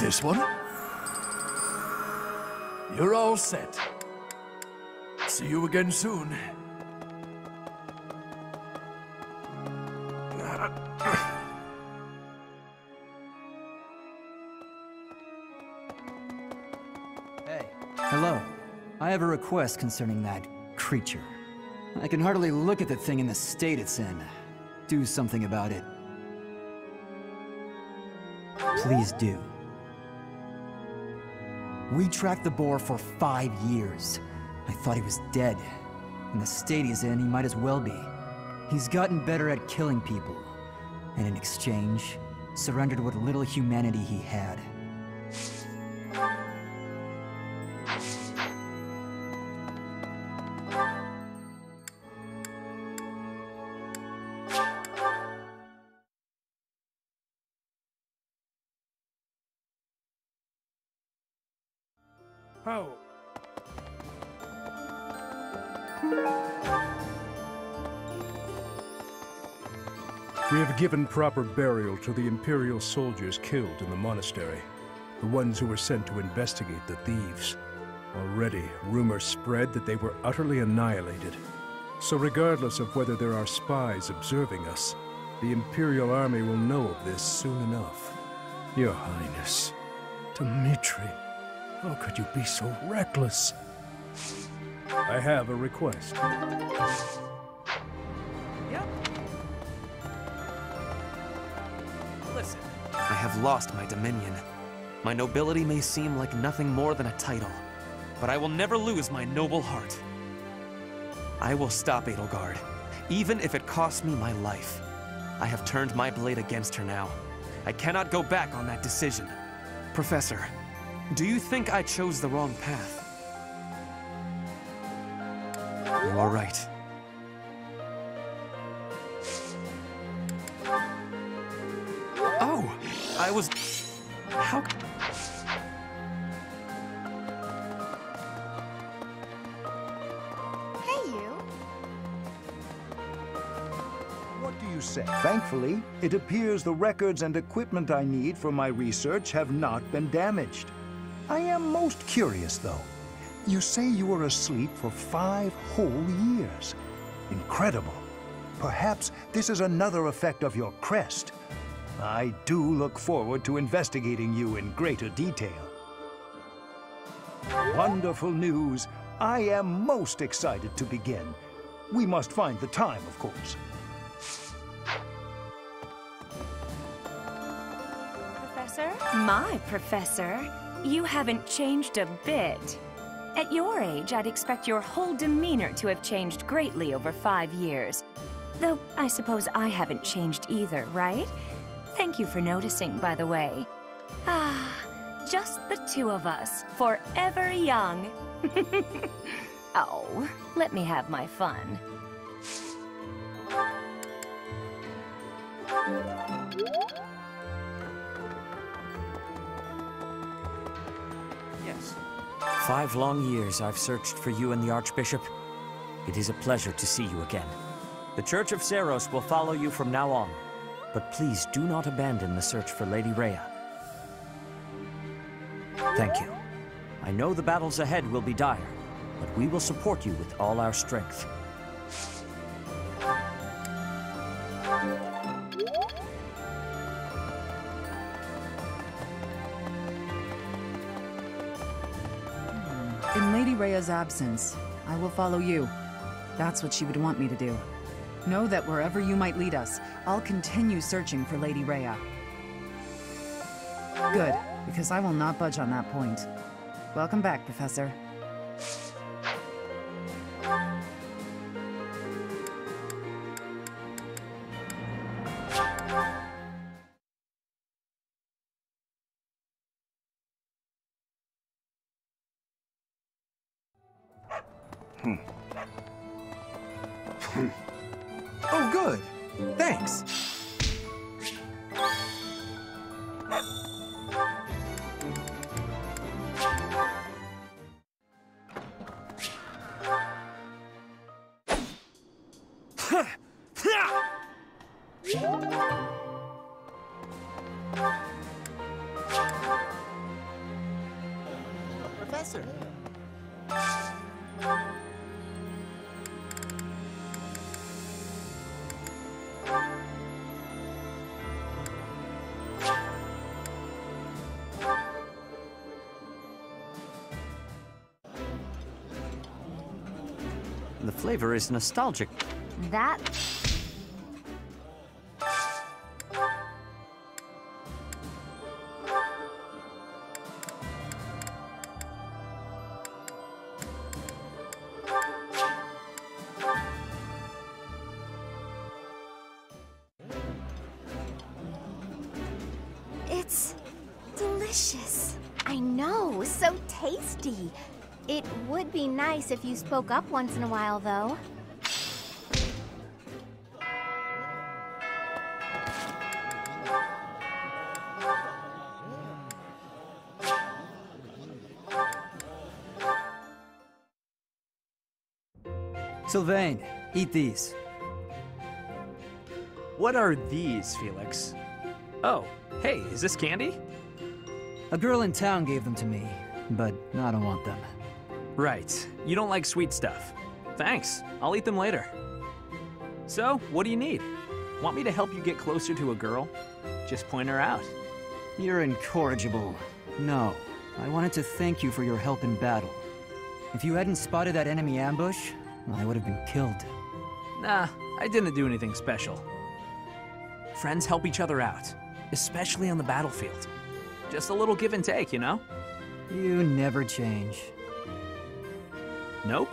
This one? You're all set. See you again soon. Hello. I have a request concerning that creature. I can hardly look at the thing in the state it's in. Do something about it. Please do. We tracked the boar for 5 years. I thought he was dead. In the state he's in, he might as well be. He's gotten better at killing people, and in exchange, surrendered what little humanity he had. How? We have given proper burial to the Imperial soldiers killed in the monastery, the ones who were sent to investigate the thieves. Already, rumors spread that they were utterly annihilated. So regardless of whether there are spies observing us, the Imperial army will know of this soon enough. Your Highness, Dimitri, how could you be so reckless? I have a request. Yep. Listen, I have lost my dominion. My nobility may seem like nothing more than a title, but I will never lose my noble heart. I will stop Edelgard, even if it costs me my life. I have turned my blade against her now. I cannot go back on that decision. Professor, do you think I chose the wrong path? You are right. Oh, I was... How... Hey, you. What do you say? Thankfully, it appears the records and equipment I need for my research have not been damaged. I am most curious, though. You say you were asleep for 5 whole years. Incredible. Perhaps this is another effect of your crest. I do look forward to investigating you in greater detail. Wonderful news. I am most excited to begin. We must find the time, of course. Professor? My professor? You haven't changed a bit. At your age, I'd expect your whole demeanor to have changed greatly over 5 years. Though, I suppose I haven't changed either, right? Thank you for noticing, by the way. Ah, just the two of us, forever young. Oh, let me have my fun. Yes. 5 long years I've searched for you and the Archbishop. It is a pleasure to see you again. The Church of Seiros will follow you from now on, but please do not abandon the search for Lady Rhea. Thank you. I know the battles ahead will be dire, but we will support you with all our strength. In Lady Rhea's absence, I will follow you. That's what she would want me to do. Know that wherever you might lead us, I'll continue searching for Lady Rhea. Good, because I will not budge on that point. Welcome back, Professor. Oh, good. Thanks. Professor. The flavor is nostalgic. That... It's delicious. I know, so tasty. It would be nice if you spoke up once in a while, though. Sylvain, eat these. What are these, Felix? Oh, hey, is this candy? A girl in town gave them to me, but I don't want them. Right. You don't like sweet stuff. Thanks. I'll eat them later. So, what do you need? Want me to help you get closer to a girl? Just point her out. You're incorrigible. No, I wanted to thank you for your help in battle. If you hadn't spotted that enemy ambush, I would have been killed. Nah, I didn't do anything special. Friends help each other out, especially on the battlefield. Just a little give and take, you know? You never change. Nope.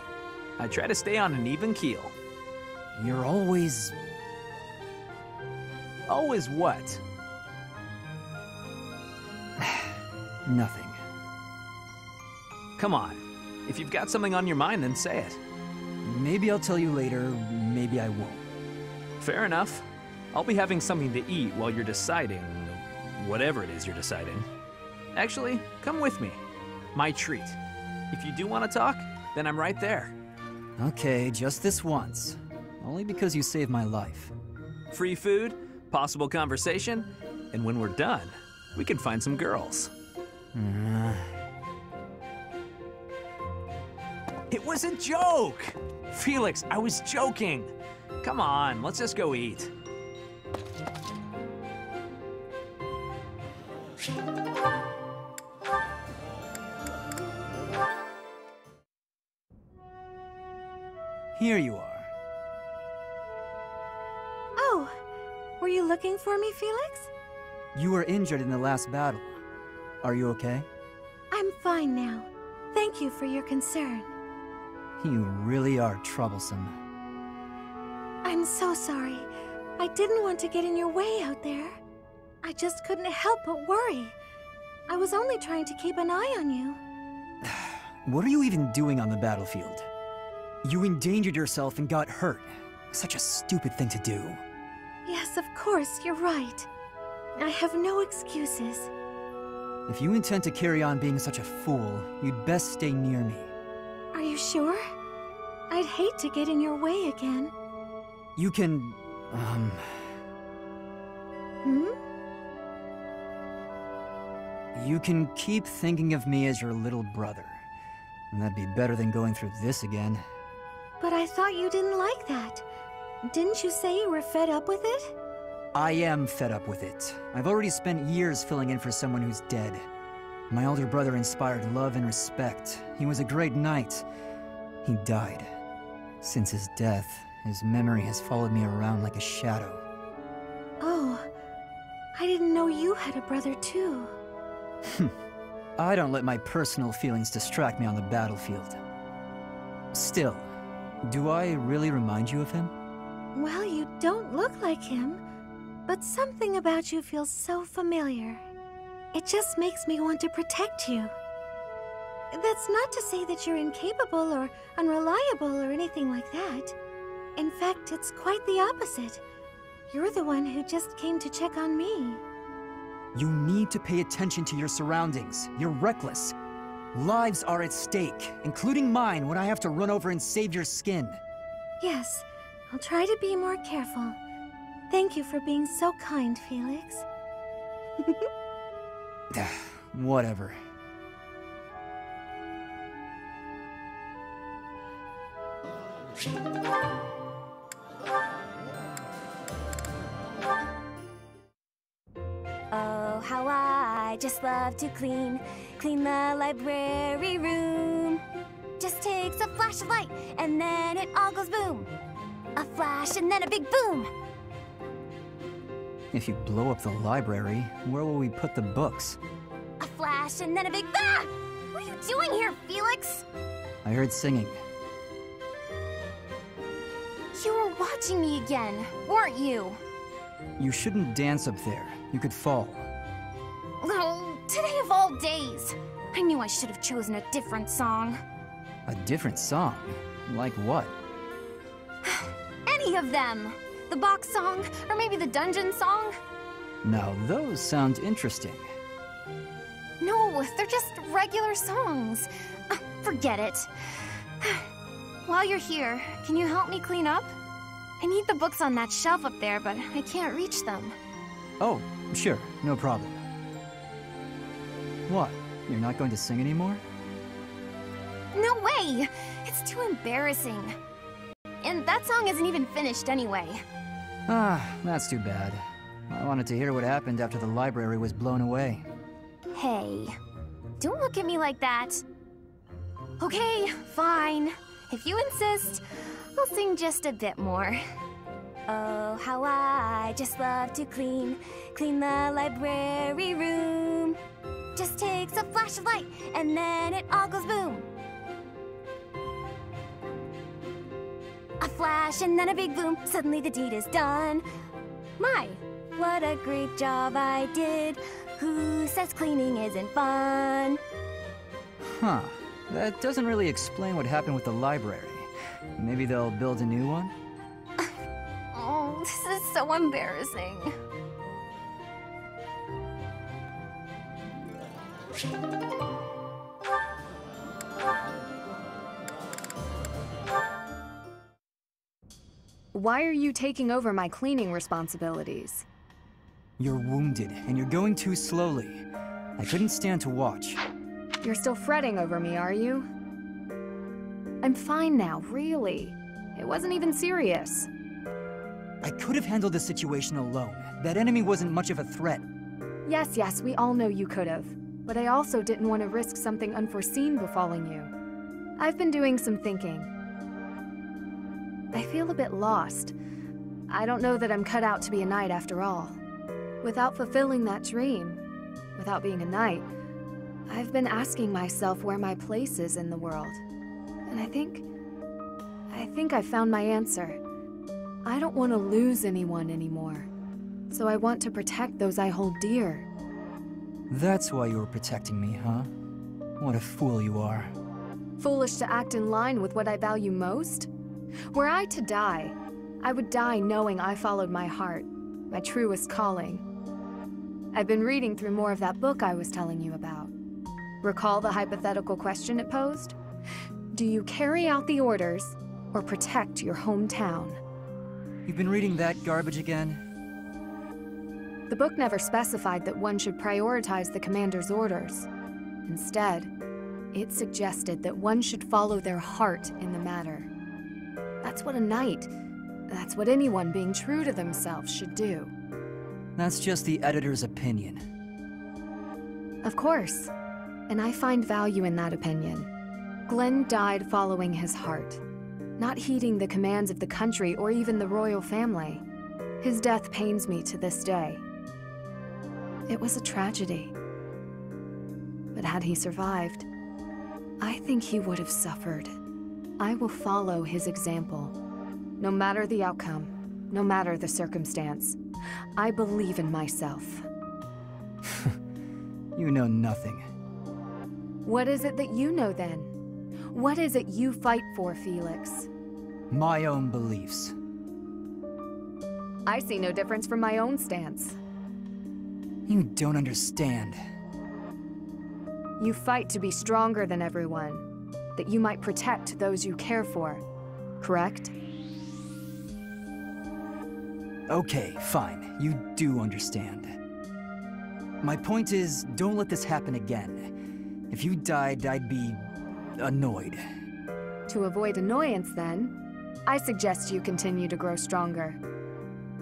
I try to stay on an even keel. You're always... Always what? Nothing. Come on. If you've got something on your mind, then say it. Maybe I'll tell you later, maybe I won't. Fair enough. I'll be having something to eat while you're deciding whatever it is you're deciding. Actually, come with me. My treat. If you do want to talk, then I'm right there. Okay, just this once. Only because you saved my life. Free food, possible conversation, and when we're done, we can find some girls. It was a joke! Felix, I was joking. Come on, let's just go eat. Here you are. Oh, were you looking for me, Felix? You were injured in the last battle. Are you okay? I'm fine now. Thank you for your concern. You really are troublesome. I'm so sorry. I didn't want to get in your way out there. I just couldn't help but worry. I was only trying to keep an eye on you. What are you even doing on the battlefield? You endangered yourself and got hurt. Such a stupid thing to do. Yes, of course, you're right. I have no excuses. If you intend to carry on being such a fool, you'd best stay near me. Are you sure? I'd hate to get in your way again. You can, Hmm? You can keep thinking of me as your little brother. That'd be better than going through this again. But I thought you didn't like that. Didn't you say you were fed up with it? I am fed up with it. I've already spent years filling in for someone who's dead. My older brother inspired love and respect. He was a great knight. He died. Since his death, his memory has followed me around like a shadow. Oh, I didn't know you had a brother too. I don't let my personal feelings distract me on the battlefield. Still, do I really remind you of him? Well, you don't look like him, but something about you feels so familiar. It just makes me want to protect you. That's not to say that you're incapable or unreliable or anything like that. In fact, it's quite the opposite. You're the one who just came to check on me. You need to pay attention to your surroundings. You're reckless. Lives are at stake, including mine when I have to run over and save your skin. Yes, I'll try to be more careful. Thank you for being so kind, Felix. Whatever. Oh, how I just love to clean the library room. Just takes a flash of light, and then it all goes boom. A flash, and then a big boom. If you blow up the library, where will we put the books? A flash, and then a big ah! What are you doing here, Felix? I heard singing. You were watching me again, weren't you? You shouldn't dance up there. You could fall. Oh, today of all days. I knew I should have chosen a different song. A different song? Like what? Any of them. The box song, or maybe the dungeon song. Now those sound interesting. No, they're just regular songs. Forget it. While you're here, can you help me clean up? I need the books on that shelf up there, but I can't reach them. Oh, sure, no problem. What? You're not going to sing anymore? No way! It's too embarrassing. And that song isn't even finished anyway. Ah, that's too bad. I wanted to hear what happened after the library was blown away. Hey, don't look at me like that. Okay, fine. If you insist, I'll sing just a bit more. Oh, how I just love to clean the library room. Just takes a flash of light, and then it all goes boom. A flash, and then a big boom. Suddenly the deed is done. My, what a great job I did. Who says cleaning isn't fun? Huh. That doesn't really explain what happened with the library. Maybe they'll build a new one? Oh, this is so embarrassing. Why are you taking over my cleaning responsibilities? You're wounded, and you're going too slowly. I couldn't stand to watch. You're still fretting over me, are you? I'm fine now, really. It wasn't even serious. I could have handled the situation alone. That enemy wasn't much of a threat. Yes, we all know you could have. But I also didn't want to risk something unforeseen befalling you. I've been doing some thinking. I feel a bit lost. I don't know that I'm cut out to be a knight after all. Without fulfilling that dream, without being a knight, I've been asking myself where my place is in the world. And I think I found my answer. I don't want to lose anyone anymore. So I want to protect those I hold dear. That's why you were protecting me, huh? What a fool you are. Foolish to act in line with what I value most? Were I to die, I would die knowing I followed my heart, my truest calling. I've been reading through more of that book I was telling you about. Recall the hypothetical question it posed? Do you carry out the orders or protect your hometown? You've been reading that garbage again? The book never specified that one should prioritize the commander's orders. Instead, It suggested that one should follow their heart in the matter. That's what a knight, that's what anyone being true to themselves should do. That's just the editor's opinion. Of course, and I find value in that opinion. Glenn died following his heart, not heeding the commands of the country or even the royal family. His death pains me to this day. It was a tragedy. But had he survived, I think he would have suffered. I will follow his example. No matter the outcome, no matter the circumstance, I believe in myself. You know nothing. What is it that you know then? What is it you fight for, Felix? My own beliefs. I see no difference from my own stance. You don't understand. You fight to be stronger than everyone, that you might protect those you care for, correct? Okay, fine. You do understand. My point is, don't let this happen again. If you died, I'd be annoyed. To avoid annoyance, then, I suggest you continue to grow stronger.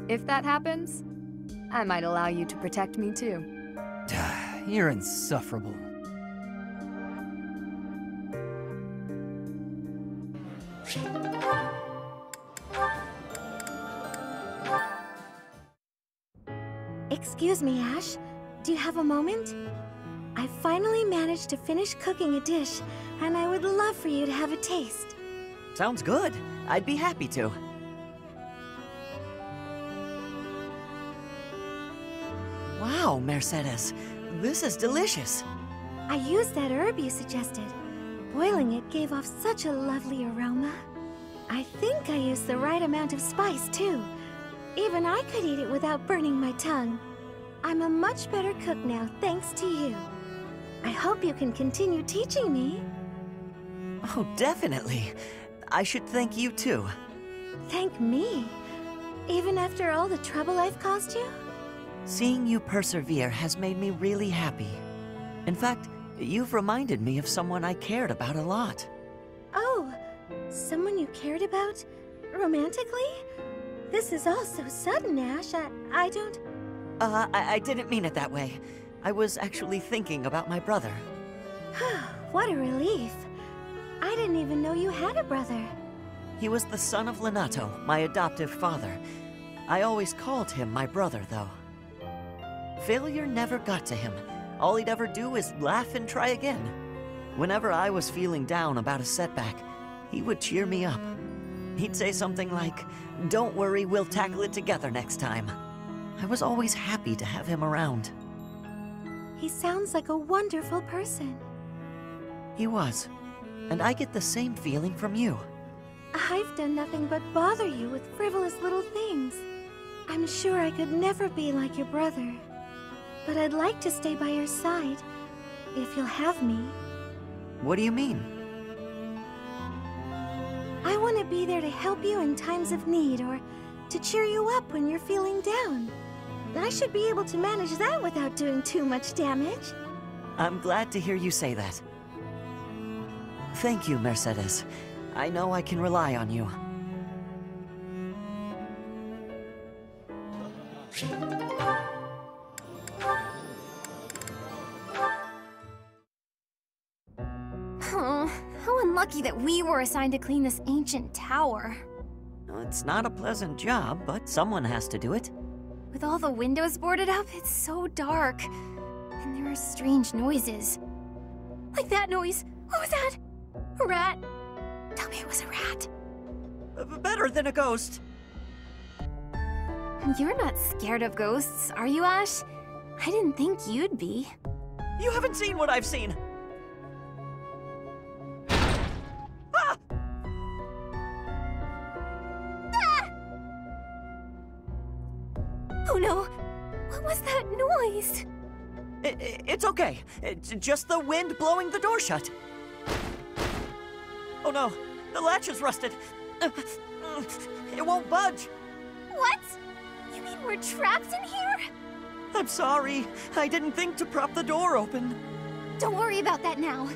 If that happens, I might allow you to protect me too. You're insufferable. Excuse me, Ash. Do you have a moment? I finally managed to finish cooking a dish, and I would love for you to have a taste. Sounds good. I'd be happy to. Wow, Mercedes. This is delicious. I used that herb you suggested. Boiling it gave off such a lovely aroma. I think I used the right amount of spice, too. Even I could eat it without burning my tongue. I'm a much better cook now, thanks to you. I hope you can continue teaching me. Oh, definitely. I should thank you, too. Thank me? Even after all the trouble I've caused you? Seeing you persevere has made me really happy. In fact, you've reminded me of someone I cared about a lot. Oh, someone you cared about? Romantically? This is all so sudden, Ash. I don't... I didn't mean it that way. I was actually thinking about my brother. What a relief. I didn't even know you had a brother. He was the son of Lenato, my adoptive father. I always called him my brother, though. Failure never got to him. All he'd ever do is laugh and try again. Whenever I was feeling down about a setback, he would cheer me up. He'd say something like, "Don't worry, we'll tackle it together next time." I was always happy to have him around. He sounds like a wonderful person. He was. And I get the same feeling from you. I've done nothing but bother you with frivolous little things. I'm sure I could never be like your brother. But I'd like to stay by your side, if you'll have me. What do you mean? I want to be there to help you in times of need, or to cheer you up when you're feeling down. I should be able to manage that without doing too much damage. I'm glad to hear you say that. Thank you, Mercedes. I know I can rely on you. Oh, how unlucky that we were assigned to clean this ancient tower. It's not a pleasant job, but someone has to do it. With all the windows boarded up, it's so dark. And there are strange noises. Like that noise. What was that? A rat? Tell me it was a rat. Better than a ghost. You're not scared of ghosts, are you, Ash? I didn't think you'd be. You haven't seen what I've seen. Ah! Ah! Oh no! What was that noise? It's okay. It's just the wind blowing the door shut. Oh no, the latch is rusted. It won't budge. What? You mean we're trapped in here? I'm sorry. I didn't think to prop the door open. Don't worry about that now.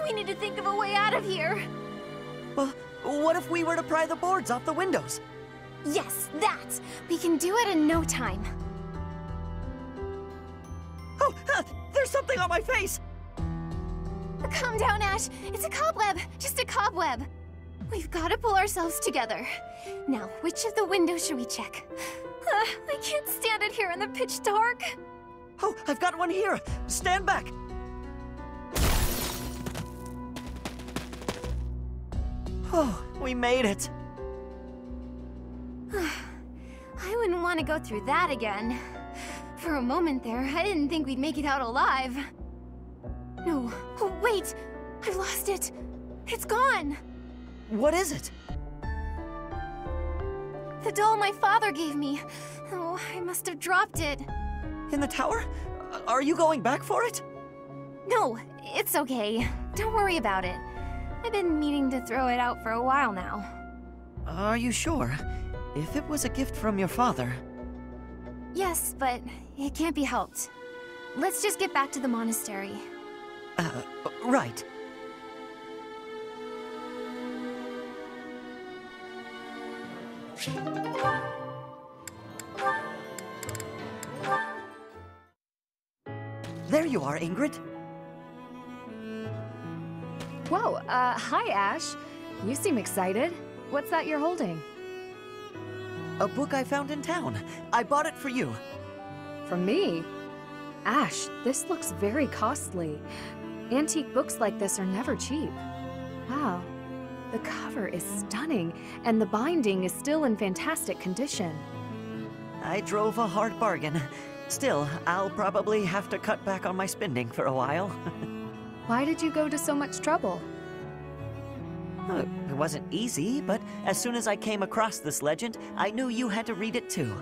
We need to think of a way out of here. Well, what if we were to pry the boards off the windows? Yes, that! We can do it in no time. Oh, there's something on my face! Calm down, Ash. It's a cobweb. Just a cobweb. We've got to pull ourselves together. Now, which of the windows should we check? I can't stand it here in the pitch dark. Oh, I've got one here. Stand back. Oh, we made it. I wouldn't want to go through that again. For a moment there, I didn't think we'd make it out alive. No. Oh, wait! I've lost it. It's gone. What is it? The doll my father gave me. Oh, I must have dropped it. In the tower? Are you going back for it? No, it's okay. Don't worry about it. I've been meaning to throw it out for a while now. Are you sure? If it was a gift from your father... Yes, but it can't be helped. Let's just get back to the monastery. Right. There you are, Ingrid. Whoa, hi, Ash. You seem excited. What's that you're holding? A book I found in town. I bought it for you. From me? Ash, this looks very costly. Antique books like this are never cheap. Wow. The cover is stunning, and the binding is still in fantastic condition. I drove a hard bargain. Still, I'll probably have to cut back on my spending for a while. Why did you go to so much trouble? It wasn't easy, but as soon as I came across this legend, I knew you had to read it too.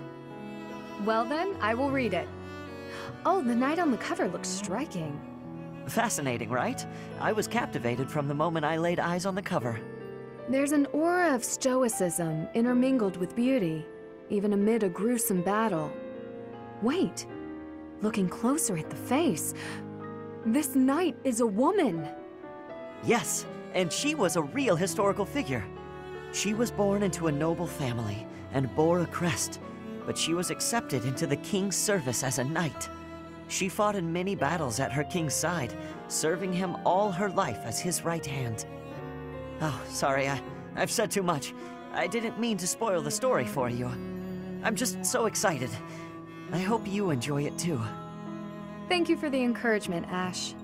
Well then, I will read it. Oh, the knight on the cover looks striking. Fascinating, right? I was captivated from the moment I laid eyes on the cover. There's an aura of stoicism intermingled with beauty, even amid a gruesome battle. Wait, looking closer at the face, this knight is a woman. Yes, and she was a real historical figure. She was born into a noble family and bore a crest, but she was accepted into the king's service as a knight. She fought in many battles at her king's side, serving him all her life as his right hand. Oh, sorry, I've said too much. I didn't mean to spoil the story for you. I'm just so excited. I hope you enjoy it too. Thank you for the encouragement, Ash.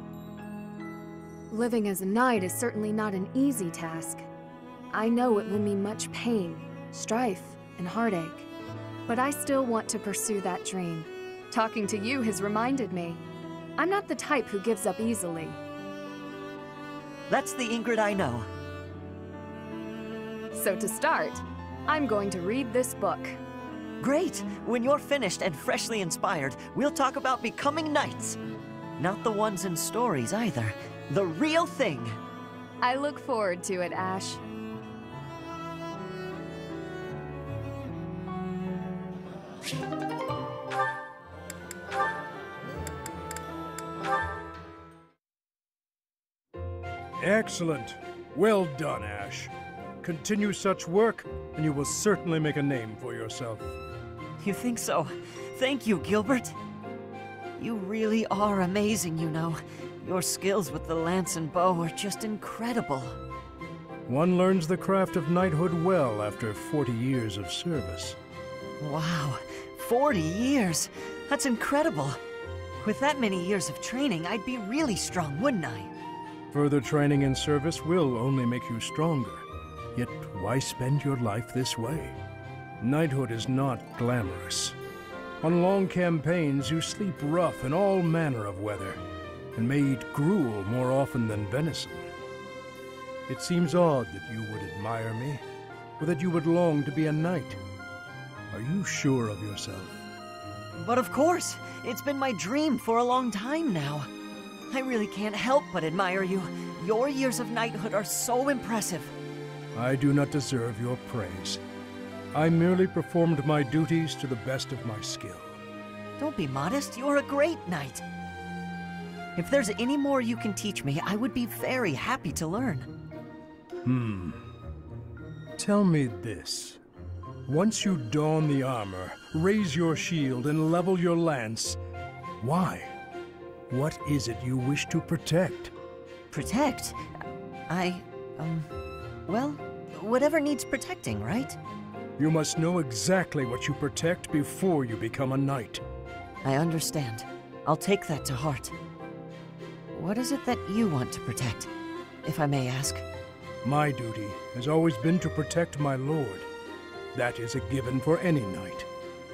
Living as a knight is certainly not an easy task. I know it will mean much pain, strife, and heartache. But I still want to pursue that dream. Talking to you has reminded me. I'm not the type who gives up easily. That's the Ingrid I know. So to start, I'm going to read this book. Great! When you're finished and freshly inspired, we'll talk about becoming knights. Not the ones in stories either. The real thing! I look forward to it, Ash. Excellent. Well done, Ash. Continue such work, and you will certainly make a name for yourself. You think so? Thank you, Gilbert. You really are amazing, you know. Your skills with the lance and bow are just incredible. One learns the craft of knighthood well after 40 years of service. Wow, 40 years? That's incredible. With that many years of training, I'd be really strong, wouldn't I? Further training and service will only make you stronger. Yet why spend your life this way? Knighthood is not glamorous. On long campaigns, you sleep rough in all manner of weather, and may eat gruel more often than venison. It seems odd that you would admire me, or that you would long to be a knight. Are you sure of yourself? But of course! It's been my dream for a long time now. I really can't help but admire you. Your years of knighthood are so impressive. I do not deserve your praise. I merely performed my duties to the best of my skill. Don't be modest, you're a great knight. If there's any more you can teach me, I would be very happy to learn. Tell me this. Once you don the armor, raise your shield, and level your lance, why? What is it you wish to protect? Protect? Well, whatever needs protecting, right? You must know exactly what you protect before you become a knight. I understand. I'll take that to heart. What is it that you want to protect, if I may ask? My duty has always been to protect my lord. That is a given for any knight.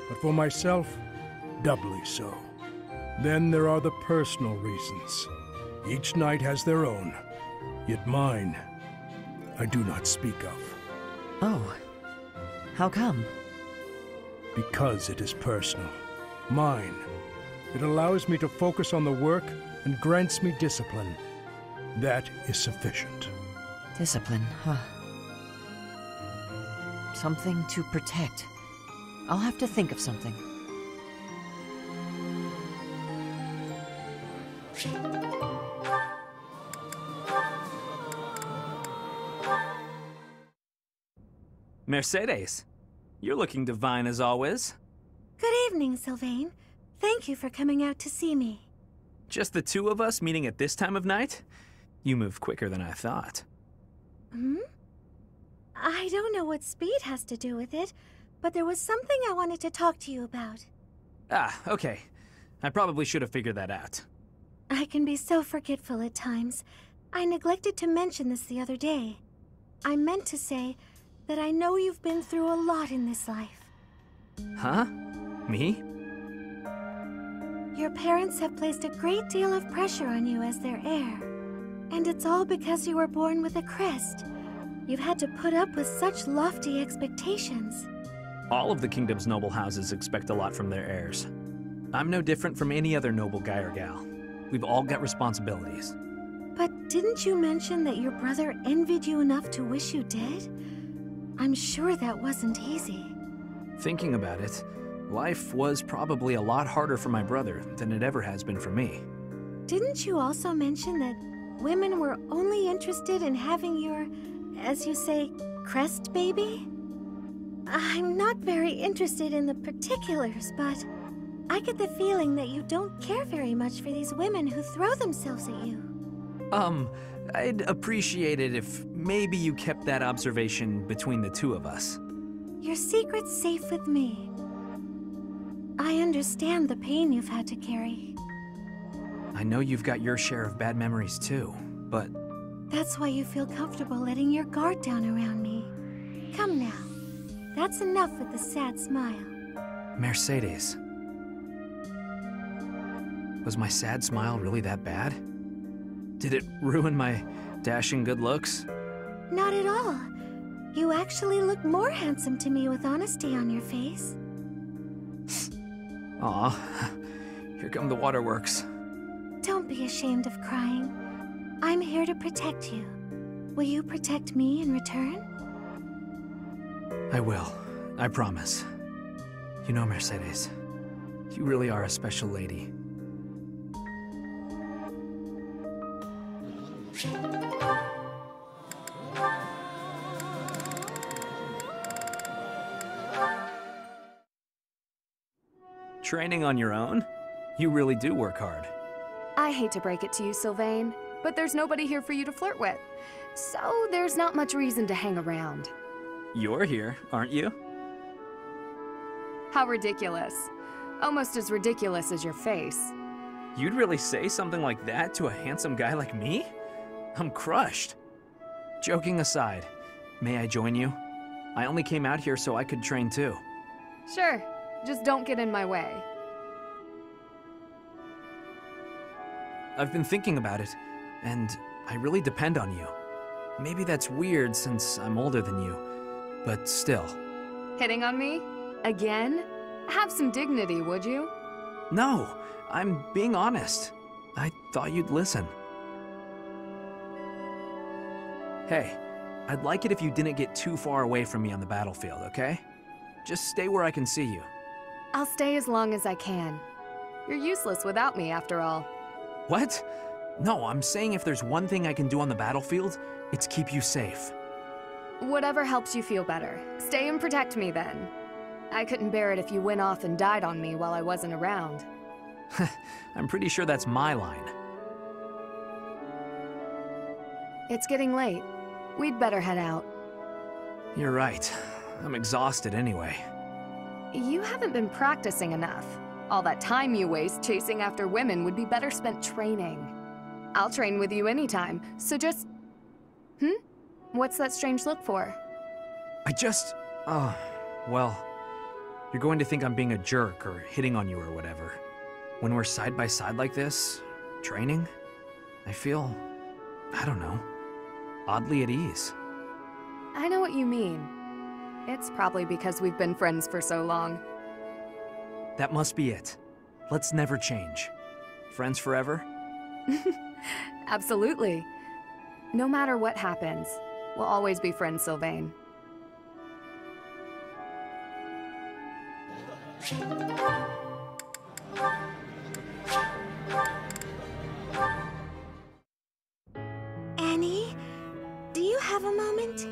But for myself, doubly so. Then there are the personal reasons. Each knight has their own. Yet mine, I do not speak of. Oh. How come? Because it is personal. Mine. It allows me to focus on the work and grants me discipline. That is sufficient. Discipline, huh? Something to protect. I'll have to think of something. Mercedes, you're looking divine as always. Good evening, Sylvain. Thank you for coming out to see me. Just the two of us meeting at this time of night? You moved quicker than I thought. I don't know what speed has to do with it, but there was something I wanted to talk to you about. Ah, okay. I probably should have figured that out. I can be so forgetful at times. I neglected to mention this the other day. I meant to say that I know you've been through a lot in this life. Huh? Me? Your parents have placed a great deal of pressure on you as their heir. And it's all because you were born with a crest. You've had to put up with such lofty expectations. All of the kingdom's noble houses expect a lot from their heirs. I'm no different from any other noble guy or gal. We've all got responsibilities. But didn't you mention that your brother envied you enough to wish you dead? I'm sure that wasn't easy. Thinking about it, life was probably a lot harder for my brother than it ever has been for me. Didn't you also mention that women were only interested in having your, as you say, crest baby? I'm not very interested in the particulars, but I get the feeling that you don't care very much for these women who throw themselves at you. I'd appreciate it if maybe you kept that observation between the two of us. Your secret's safe with me. I understand the pain you've had to carry. I know you've got your share of bad memories too, but... That's why you feel comfortable letting your guard down around me. Come now. That's enough with the sad smile. Mercedes. Was my sad smile really that bad? Did it ruin my dashing good looks? Not at all. You actually look more handsome to me with honesty on your face. Aw, here come the waterworks. Don't be ashamed of crying. I'm here to protect you. Will you protect me in return? I will. I promise. You know, Mercedes, you really are a special lady. Training on your own? You really do work hard. I hate to break it to you, Sylvain, but there's nobody here for you to flirt with. So there's not much reason to hang around. You're here, aren't you? How ridiculous. Almost as ridiculous as your face. You'd really say something like that to a handsome guy like me? I'm crushed. Joking aside, may I join you? I only came out here so I could train too. Sure, just don't get in my way. I've been thinking about it, and I really depend on you. Maybe that's weird since I'm older than you, but still. Hitting on me? Again? Have some dignity, would you? No, I'm being honest. I thought you'd listen. Hey, I'd like it if you didn't get too far away from me on the battlefield, okay? Just stay where I can see you. I'll stay as long as I can. You're useless without me, after all. What? No, I'm saying if there's one thing I can do on the battlefield, it's keep you safe. Whatever helps you feel better. Stay and protect me then. I couldn't bear it if you went off and died on me while I wasn't around. I'm pretty sure that's my line. It's getting late. We'd better head out. You're right. I'm exhausted anyway. You haven't been practicing enough. All that time you waste chasing after women would be better spent training. I'll train with you anytime, so just... What's that strange look for? Well, you're going to think I'm being a jerk or hitting on you or whatever. When we're side by side like this, training, I feel, I don't know, oddly at ease. I know what you mean. It's probably because we've been friends for so long. That must be it. Let's never change. Friends forever? Absolutely. No matter what happens, we'll always be friends, Sylvain. Annie, do you have a moment?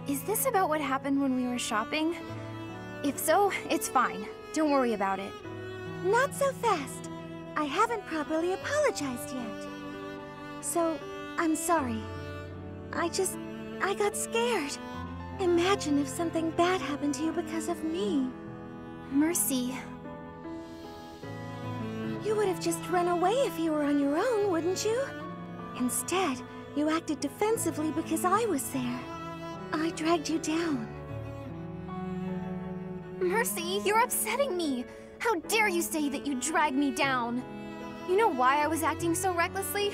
Is this about what happened when we were shopping? If so, it's fine. Don't worry about it. Not so fast. I haven't properly apologized yet. So, I'm sorry. I got scared. Imagine if something bad happened to you because of me. Mercy. You would have just run away if you were on your own, wouldn't you? Instead, you acted defensively because I was there. I dragged you down. Mercy, you're upsetting me! How dare you say that you dragged me down? You know why I was acting so recklessly?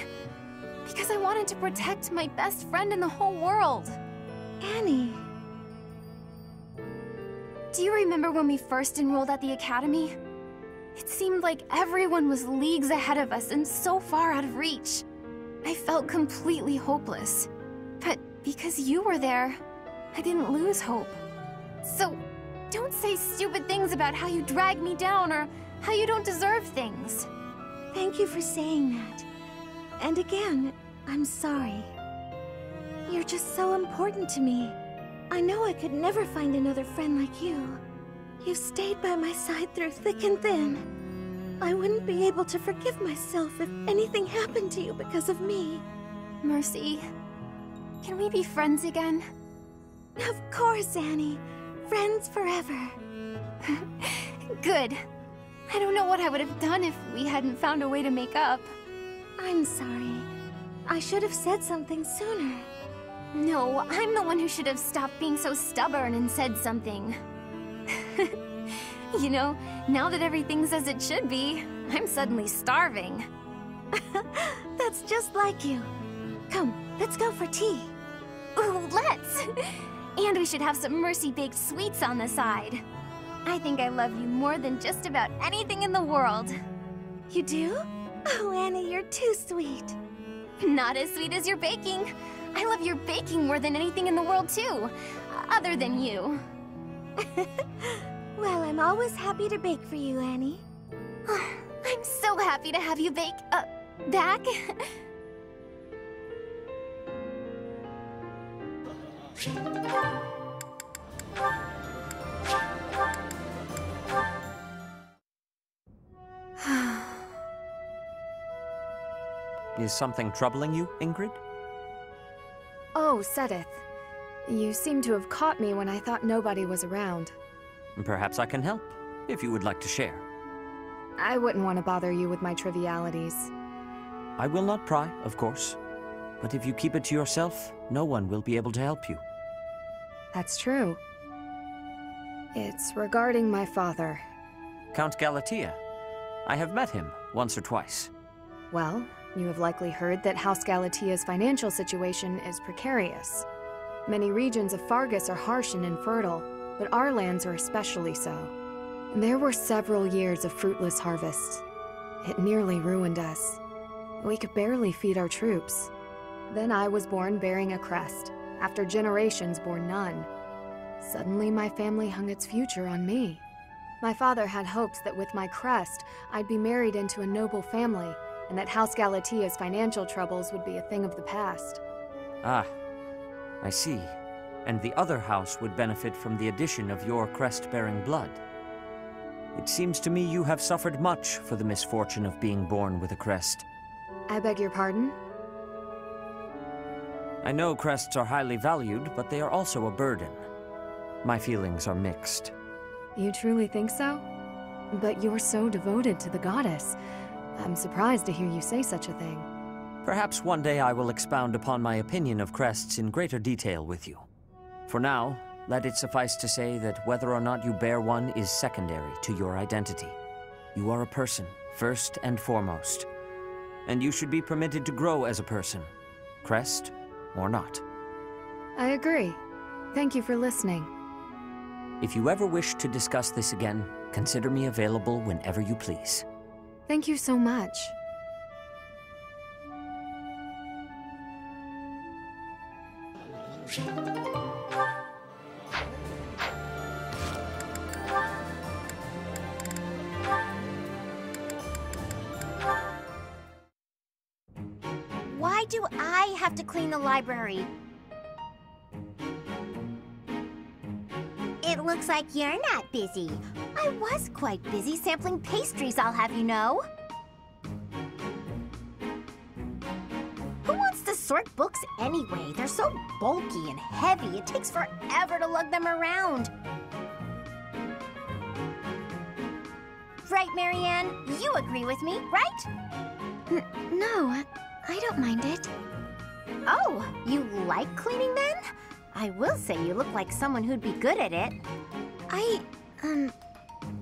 Because I wanted to protect my best friend in the whole world. Annie. Do you remember when we first enrolled at the academy? It seemed like everyone was leagues ahead of us and so far out of reach. I felt completely hopeless. But because you were there, I didn't lose hope. So, don't say stupid things about how you dragged me down or how you don't deserve things. Thank you for saying that. And again, I'm sorry. You're just so important to me. I know I could never find another friend like you. You've stayed by my side through thick and thin. I wouldn't be able to forgive myself if anything happened to you because of me. Mercy, can we be friends again? Of course, Annie. Friends forever. Good. I don't know what I would have done if we hadn't found a way to make up. I'm sorry. I should have said something sooner. No, I'm the one who should have stopped being so stubborn and said something. You know, now that everything's as it should be, I'm suddenly starving. That's just like you. Come, let's go for tea. Ooh, let's! And we should have some Mercy-baked sweets on the side. I think I love you more than just about anything in the world. You do? Oh, Annie, you're too sweet. Not as sweet as your baking. I love your baking more than anything in the world, too. Other than you. Well, I'm always happy to bake for you, Annie. I'm so happy to have you back. Is something troubling you, Ingrid? Oh, Sedith. You seem to have caught me when I thought nobody was around. Perhaps I can help, if you would like to share. I wouldn't want to bother you with my trivialities. I will not pry, of course. But if you keep it to yourself, no one will be able to help you. That's true. It's regarding my father. Count Galatea. I have met him once or twice. Well, you have likely heard that House Galatea's financial situation is precarious. Many regions of Fargus are harsh and infertile, but our lands are especially so. There were several years of fruitless harvests. It nearly ruined us. We could barely feed our troops. Then I was born bearing a crest, after generations bore none. Suddenly my family hung its future on me. My father had hopes that with my crest, I'd be married into a noble family, and that House Galatia's financial troubles would be a thing of the past. Ah, I see. And the other house would benefit from the addition of your crest-bearing blood. It seems to me you have suffered much for the misfortune of being born with a crest. I beg your pardon? I know crests are highly valued, but they are also a burden. My feelings are mixed. You truly think so? But you're so devoted to the goddess. I'm surprised to hear you say such a thing. Perhaps one day I will expound upon my opinion of crests in greater detail with you. For now, let it suffice to say that whether or not you bear one is secondary to your identity. You are a person, first and foremost. And you should be permitted to grow as a person, crest or not. I agree. Thank you for listening. If you ever wish to discuss this again, consider me available whenever you please. Thank you so much. Why do I have to clean the library? It looks like you're not busy. I was quite busy sampling pastries, I'll have you know. Who wants to sort books anyway? They're so bulky and heavy, it takes forever to lug them around. Right, Marianne? You agree with me, right? No, I don't mind it. Oh, you like cleaning then? I will say you look like someone who'd be good at it.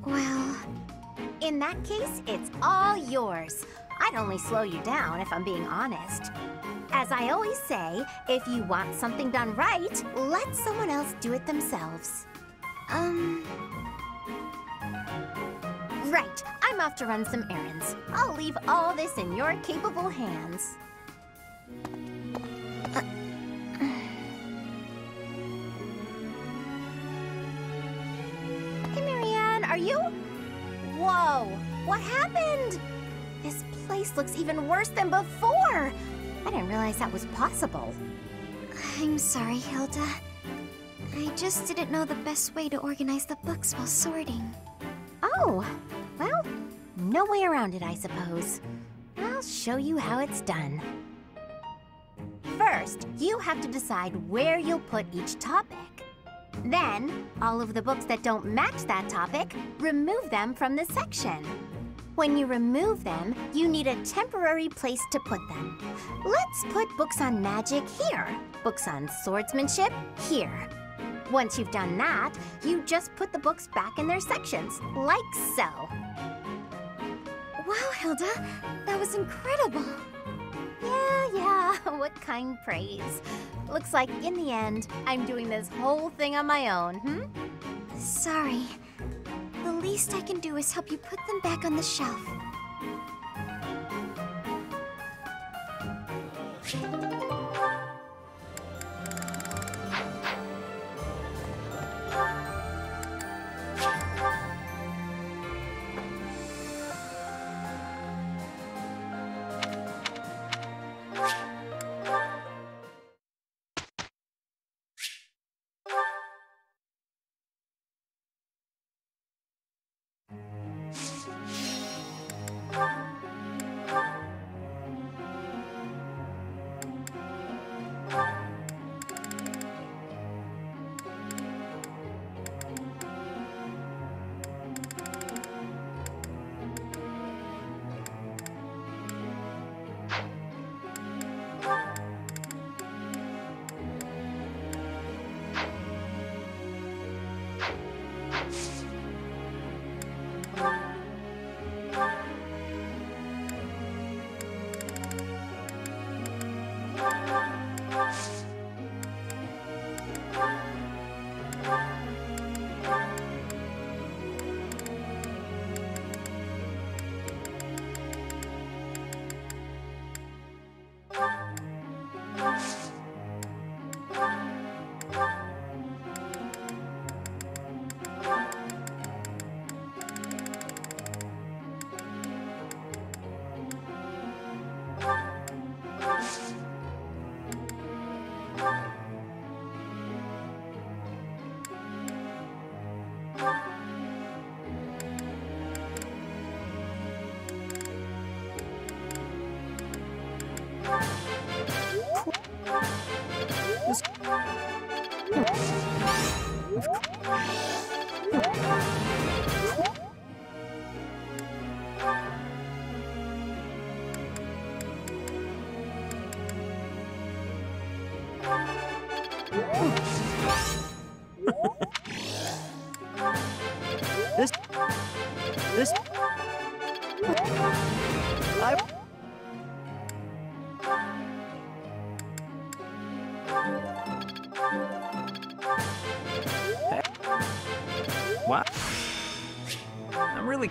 Well... In that case, it's all yours. I'd only slow you down if I'm being honest. As I always say, if you want something done right, let someone else do it themselves. Right, I'm off to run some errands. I'll leave all this in your capable hands. Hey, Marianne, are you? Whoa, what happened? This place looks even worse than before. I didn't realize that was possible. I'm sorry, Hilda. I just didn't know the best way to organize the books while sorting. Oh, well, no way around it, I suppose. I'll show you how it's done. First, you have to decide where you'll put each topic. Then, all of the books that don't match that topic, remove them from the section. When you remove them, you need a temporary place to put them. Let's put books on magic here, books on swordsmanship here. Once you've done that, you just put the books back in their sections, like so. Wow, Hilda, that was incredible. Yeah, what kind praise. Looks like in the end, I'm doing this whole thing on my own, Sorry. The least I can do is help you put them back on the shelf. This... What? I'm really...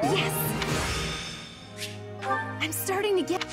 Yes! I'm starting to get...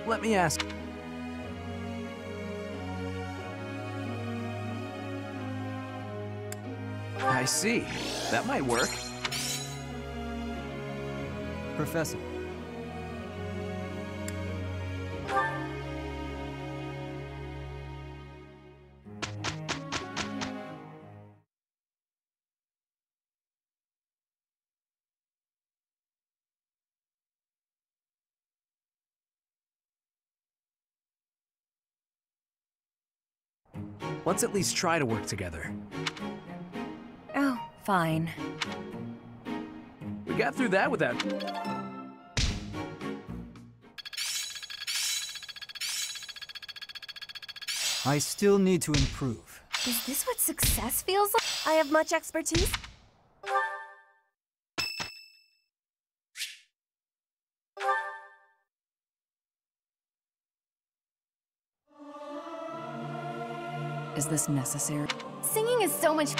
Let me ask. I see. That might work. Professor. Let's at least try to work together. Oh, fine. We got through that without... I still need to improve. Is this what success feels like? I have much expertise. Is this necessary? Singing is so much...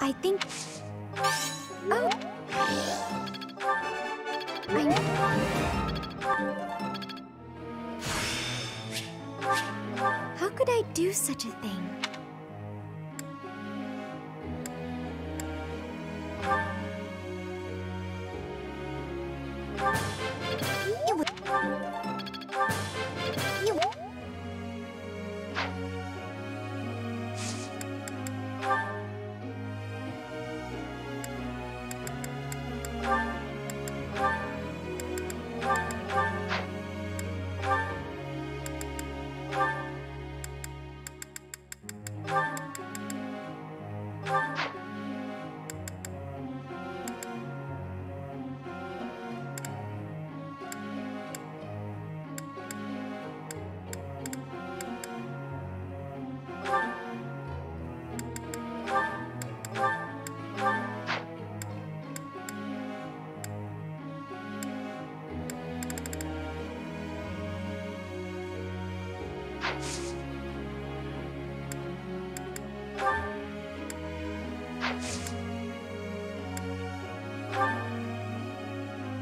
I think... Oh! How could I do such a thing?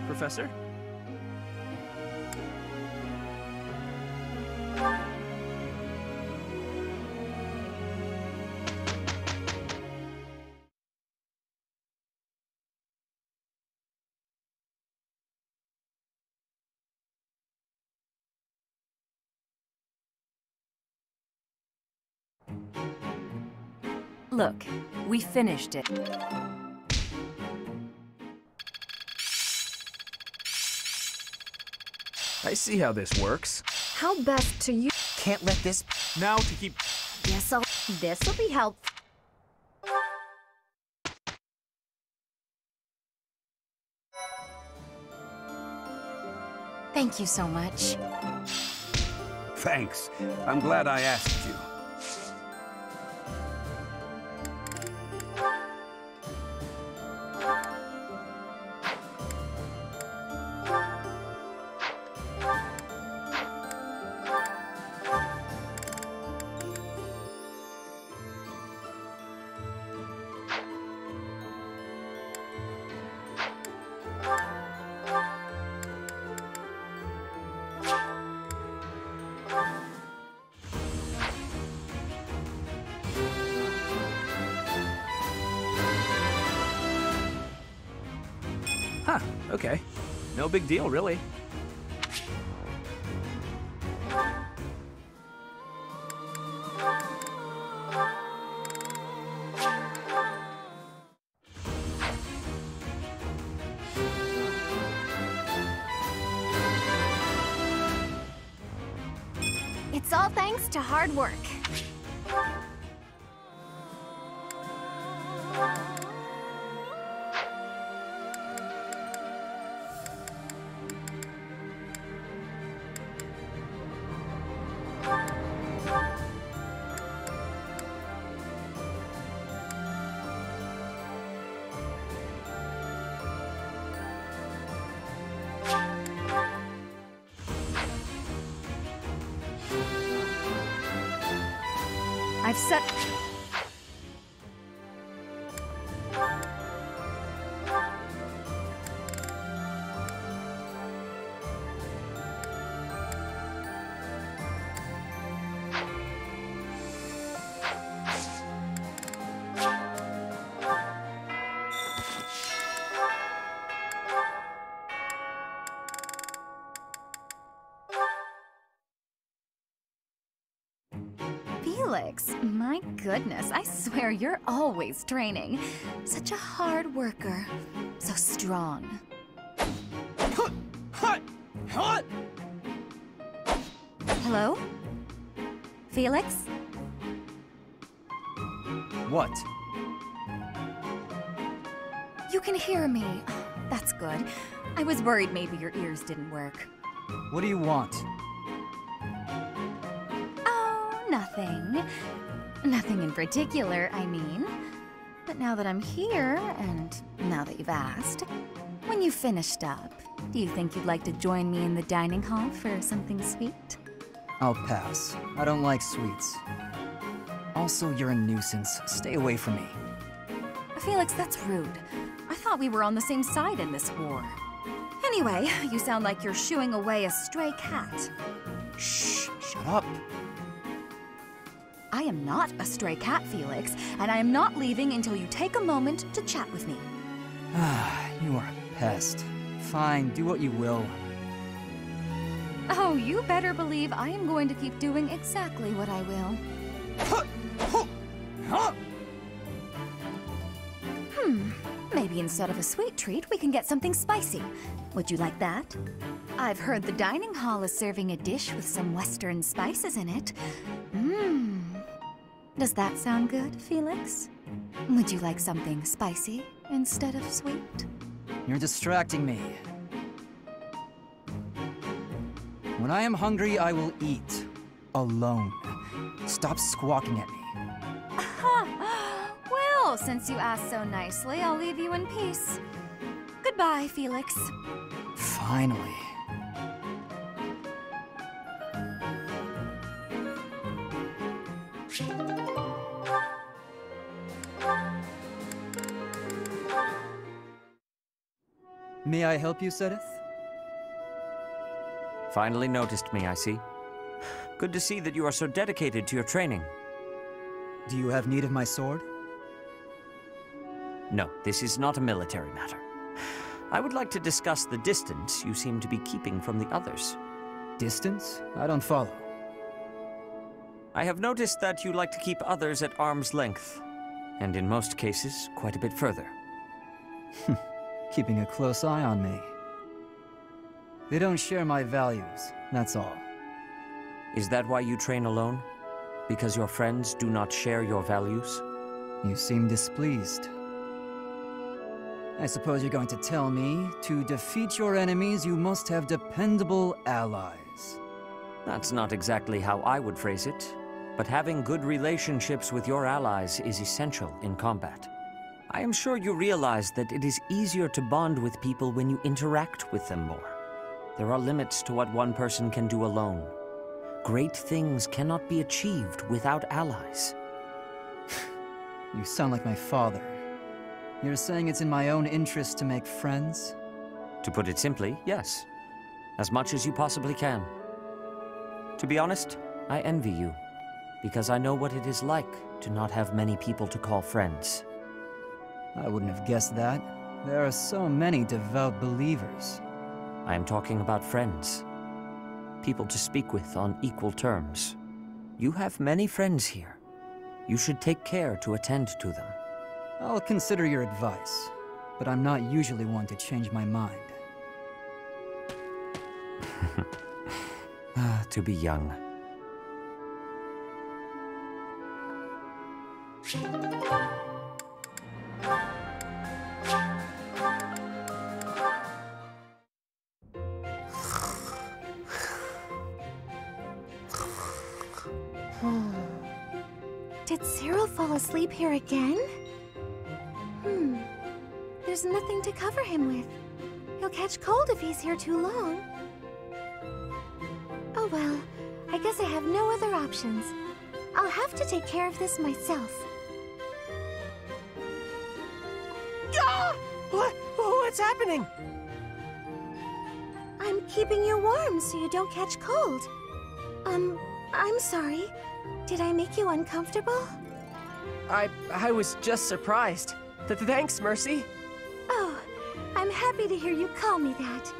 Professor? Look, we finished it. I see how this works. How best to use... Can't let this... Now to keep... This'll be helpful. Thank you so much. Thanks. I'm glad I asked you. Huh, okay. No big deal, really. It's all thanks to hard work. I've set... Felix, my goodness, I swear you're always training. Such a hard worker. So strong. Hello? Felix? What? You can hear me. That's good. I was worried maybe your ears didn't work. What do you want? Oh, nothing. Nothing in particular, I mean. But now that I'm here, and now that you've asked, when you finished up, do you think you'd like to join me in the dining hall for something sweet? I'll pass. I don't like sweets. Also, you're a nuisance. Stay away from me. Felix, that's rude. I thought we were on the same side in this war. Anyway, you sound like you're shooing away a stray cat. Shh, shut up. I am not a stray cat, Felix, and I am not leaving until you take a moment to chat with me. You are a pest. Fine, do what you will. Oh, you better believe I am going to keep doing exactly what I will. Maybe instead of a sweet treat, we can get something spicy. Would you like that? I've heard the dining hall is serving a dish with some Western spices in it. Does that sound good, Felix? Would you like something spicy instead of sweet? You're distracting me. When I am hungry, I will eat. Alone. Stop squawking at me. Well, since you asked so nicely, I'll leave you in peace. Goodbye, Felix. Finally. May I help you, Sereth? Finally noticed me, I see. Good to see that you are so dedicated to your training. Do you have need of my sword? No, this is not a military matter. I would like to discuss the distance you seem to be keeping from the others. Distance? I don't follow. I have noticed that you like to keep others at arm's length, and in most cases, quite a bit further. Keeping a close eye on me. They don't share my values, that's all. Is that why you train alone? Because your friends do not share your values? You seem displeased. I suppose you're going to tell me, to defeat your enemies, you must have dependable allies. That's not exactly how I would phrase it, but having good relationships with your allies is essential in combat. I am sure you realize that it is easier to bond with people when you interact with them more. There are limits to what one person can do alone. Great things cannot be achieved without allies. You sound like my father. You're saying it's in my own interest to make friends? To put it simply, yes. As much as you possibly can. To be honest, I envy you, because I know what it is like to not have many people to call friends. I wouldn't have guessed that. There are so many devout believers. I am talking about friends. People to speak with on equal terms. You have many friends here. You should take care to attend to them. I'll consider your advice, but I'm not usually one to change my mind. To be young. Did Cyril fall asleep here again? There's nothing to cover him with. He'll catch cold if he's here too long. Oh well, I guess I have no other options. I'll have to take care of this myself. Ah! What's happening? I'm keeping you warm so you don't catch cold. I'm sorry. Did I make you uncomfortable? I was just surprised. Thanks, Mercy. Oh, I'm happy to hear you call me that.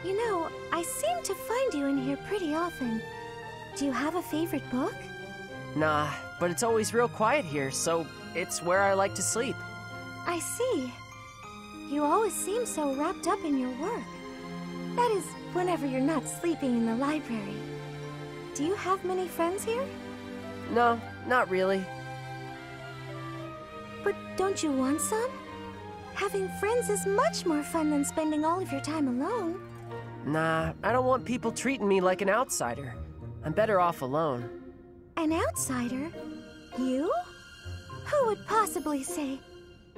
You know, I seem to find you in here pretty often. Do you have a favorite book? Nah, but it's always real quiet here, so it's where I like to sleep. I see. You always seem so wrapped up in your work. That is, whenever you're not sleeping in the library. Do you have many friends here? No, not really. But don't you want some? Having friends is much more fun than spending all of your time alone. Nah, I don't want people treating me like an outsider. I'm better off alone. An outsider? You? Who would possibly say?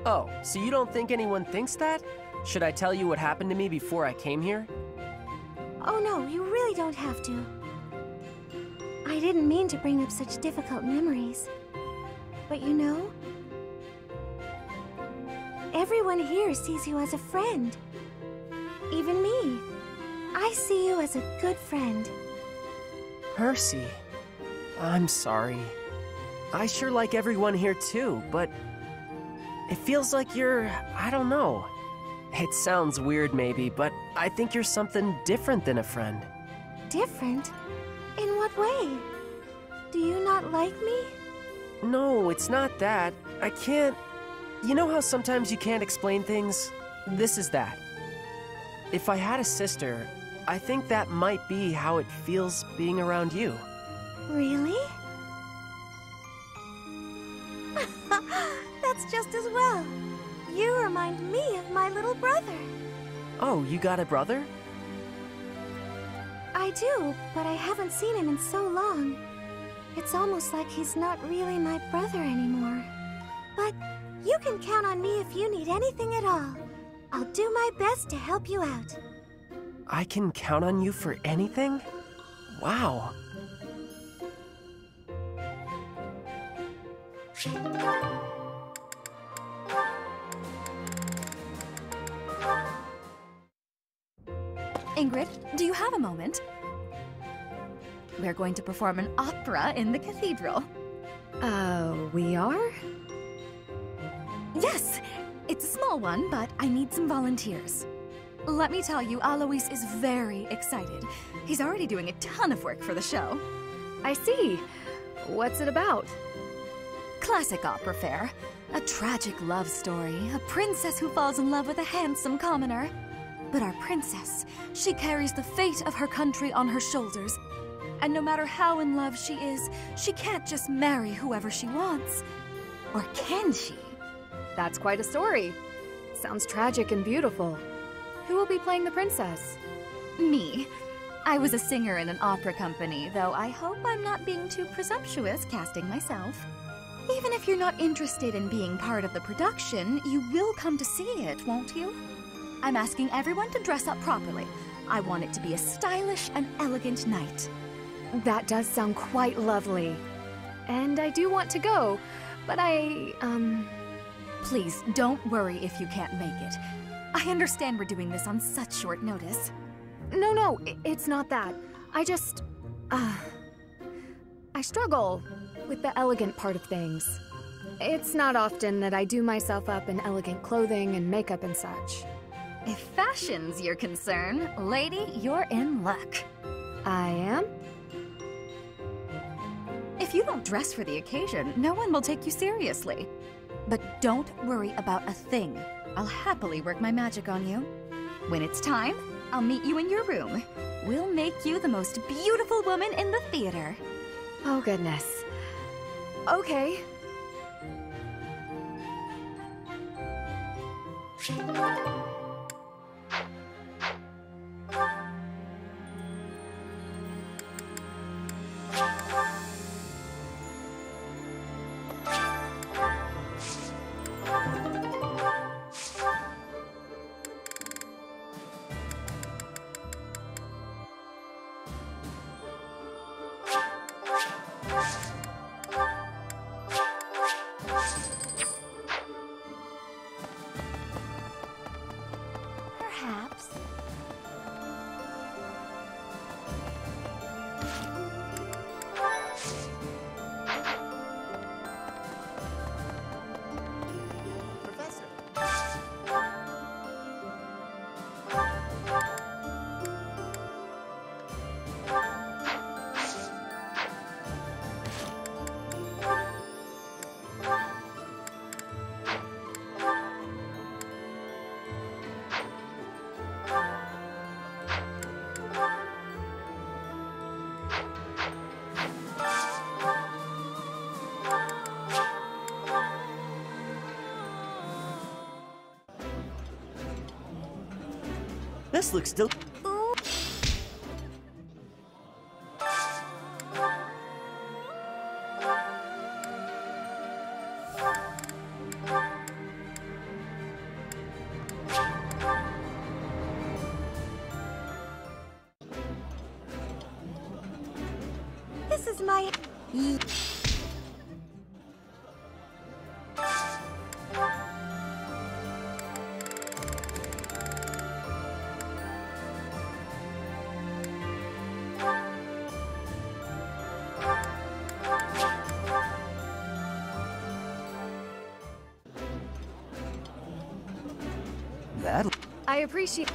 Oh, so you don't think anyone thinks that? Should I tell you what happened to me before I came here? Oh no, you really don't have to. I didn't mean to bring up such difficult memories. But you know, everyone here sees you as a friend. Even me. I see you as a good friend. Percy, I'm sorry. I sure like everyone here too, but it feels like you're, I don't know. It sounds weird maybe, but I think you're something different than a friend. Different? In what way? Do you not like me? No, it's not that. I can't... You know how sometimes you can't explain things? This is that. If I had a sister, I think that might be how it feels being around you. Really? That's just as well. You remind me of my little brother. Oh, you got a brother? I do, but I haven't seen him in so long. It's almost like he's not really my brother anymore. But you can count on me if you need anything at all. I'll do my best to help you out. I can count on you for anything? Wow. Ingrid, do you have a moment? We're going to perform an opera in the Cathedral. We are? Yes! It's a small one, but I need some volunteers. Let me tell you, Alois is very excited. He's already doing a ton of work for the show. I see. What's it about? Classic opera fare. A tragic love story. A princess who falls in love with a handsome commoner. But our princess, she carries the fate of her country on her shoulders. And no matter how in love she is, she can't just marry whoever she wants. Or can she? That's quite a story. Sounds tragic and beautiful. Who will be playing the princess? Me. I was a singer in an opera company, though I hope I'm not being too presumptuous casting myself. Even if you're not interested in being part of the production, you will come to see it, won't you? I'm asking everyone to dress up properly. I want it to be a stylish and elegant night. That does sound quite lovely. And I do want to go, but Please, don't worry if you can't make it. I understand we're doing this on such short notice. No, it's not that. I struggle with the elegant part of things. It's not often that I do myself up in elegant clothing and makeup and such. If fashion's your concern, lady, you're in luck. I am? If you don't dress for the occasion, no one will take you seriously. But don't worry about a thing. I'll happily work my magic on you. When it's time, I'll meet you in your room. We'll make you the most beautiful woman in the theater. Oh, goodness. Okay. This looks still. This is my... That... I appreciate...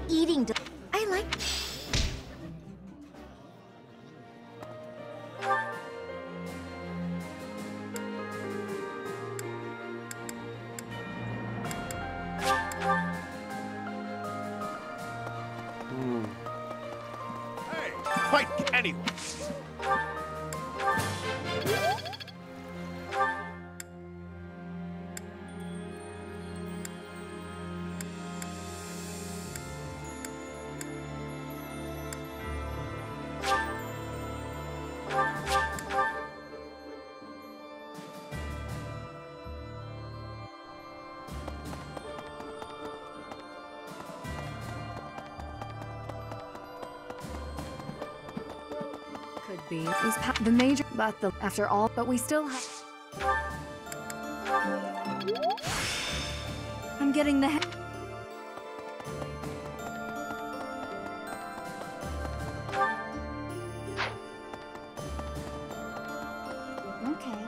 Eating... I like... Hey, quite anyway. Could be. The major... But the... After all... But we still have... I'm getting the... Okay.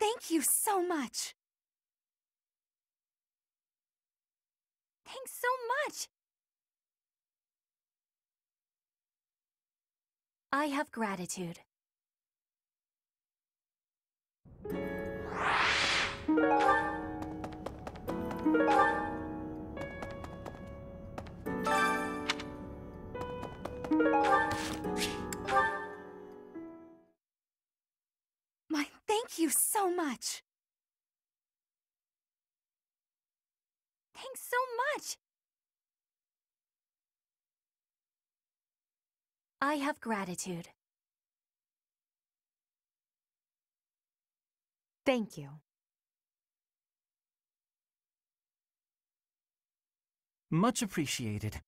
Thank you so much. Thanks so much. I have gratitude. Thank you so much. Thanks so much. I have gratitude. Thank you. Much appreciated.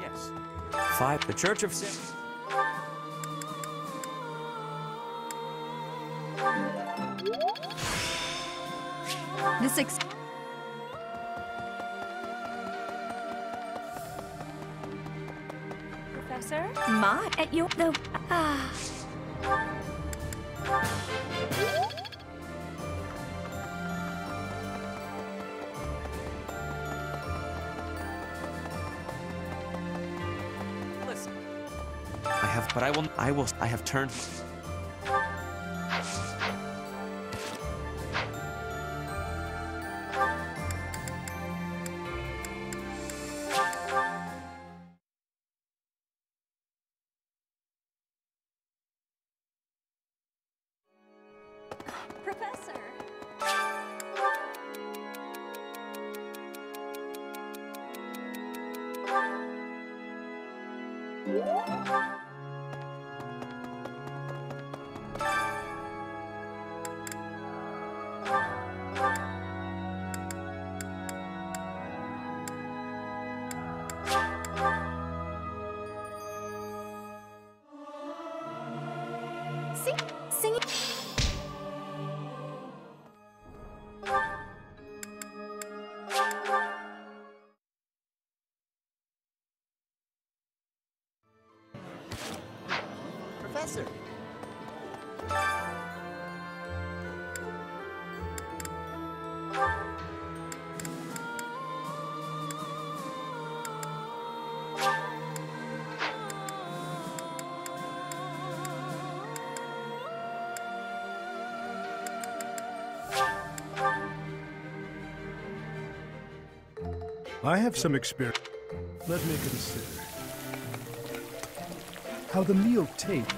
Yes. 5. The Church of Sin. Professor? Ma, at you, the... Listen. I have turned... Professor? I have some experience. Let me consider how the meal tastes.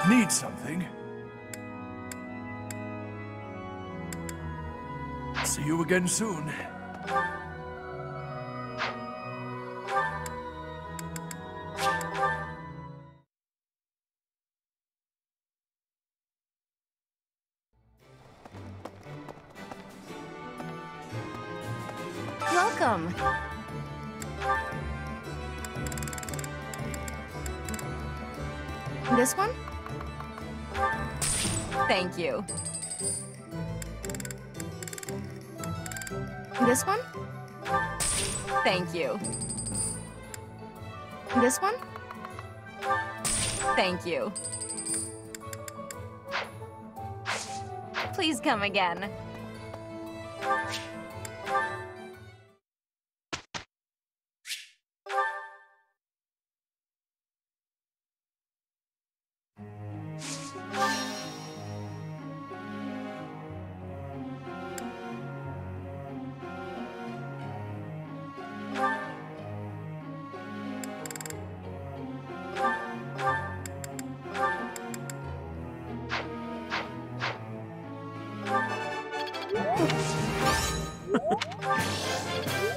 Need something? See you again soon. Welcome. This one? Thank you. This one? Thank you. This one? Thank you. Please come again.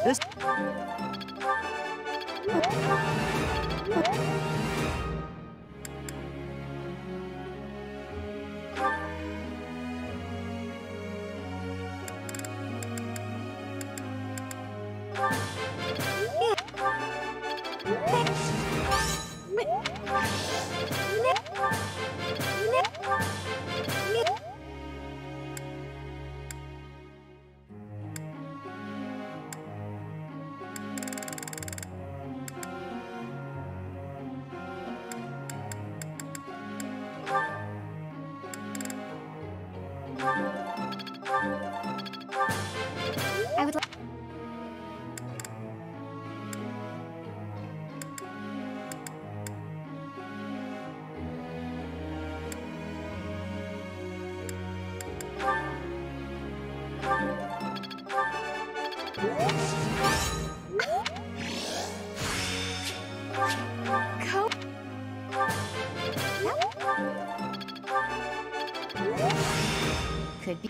This... I would like... Could be...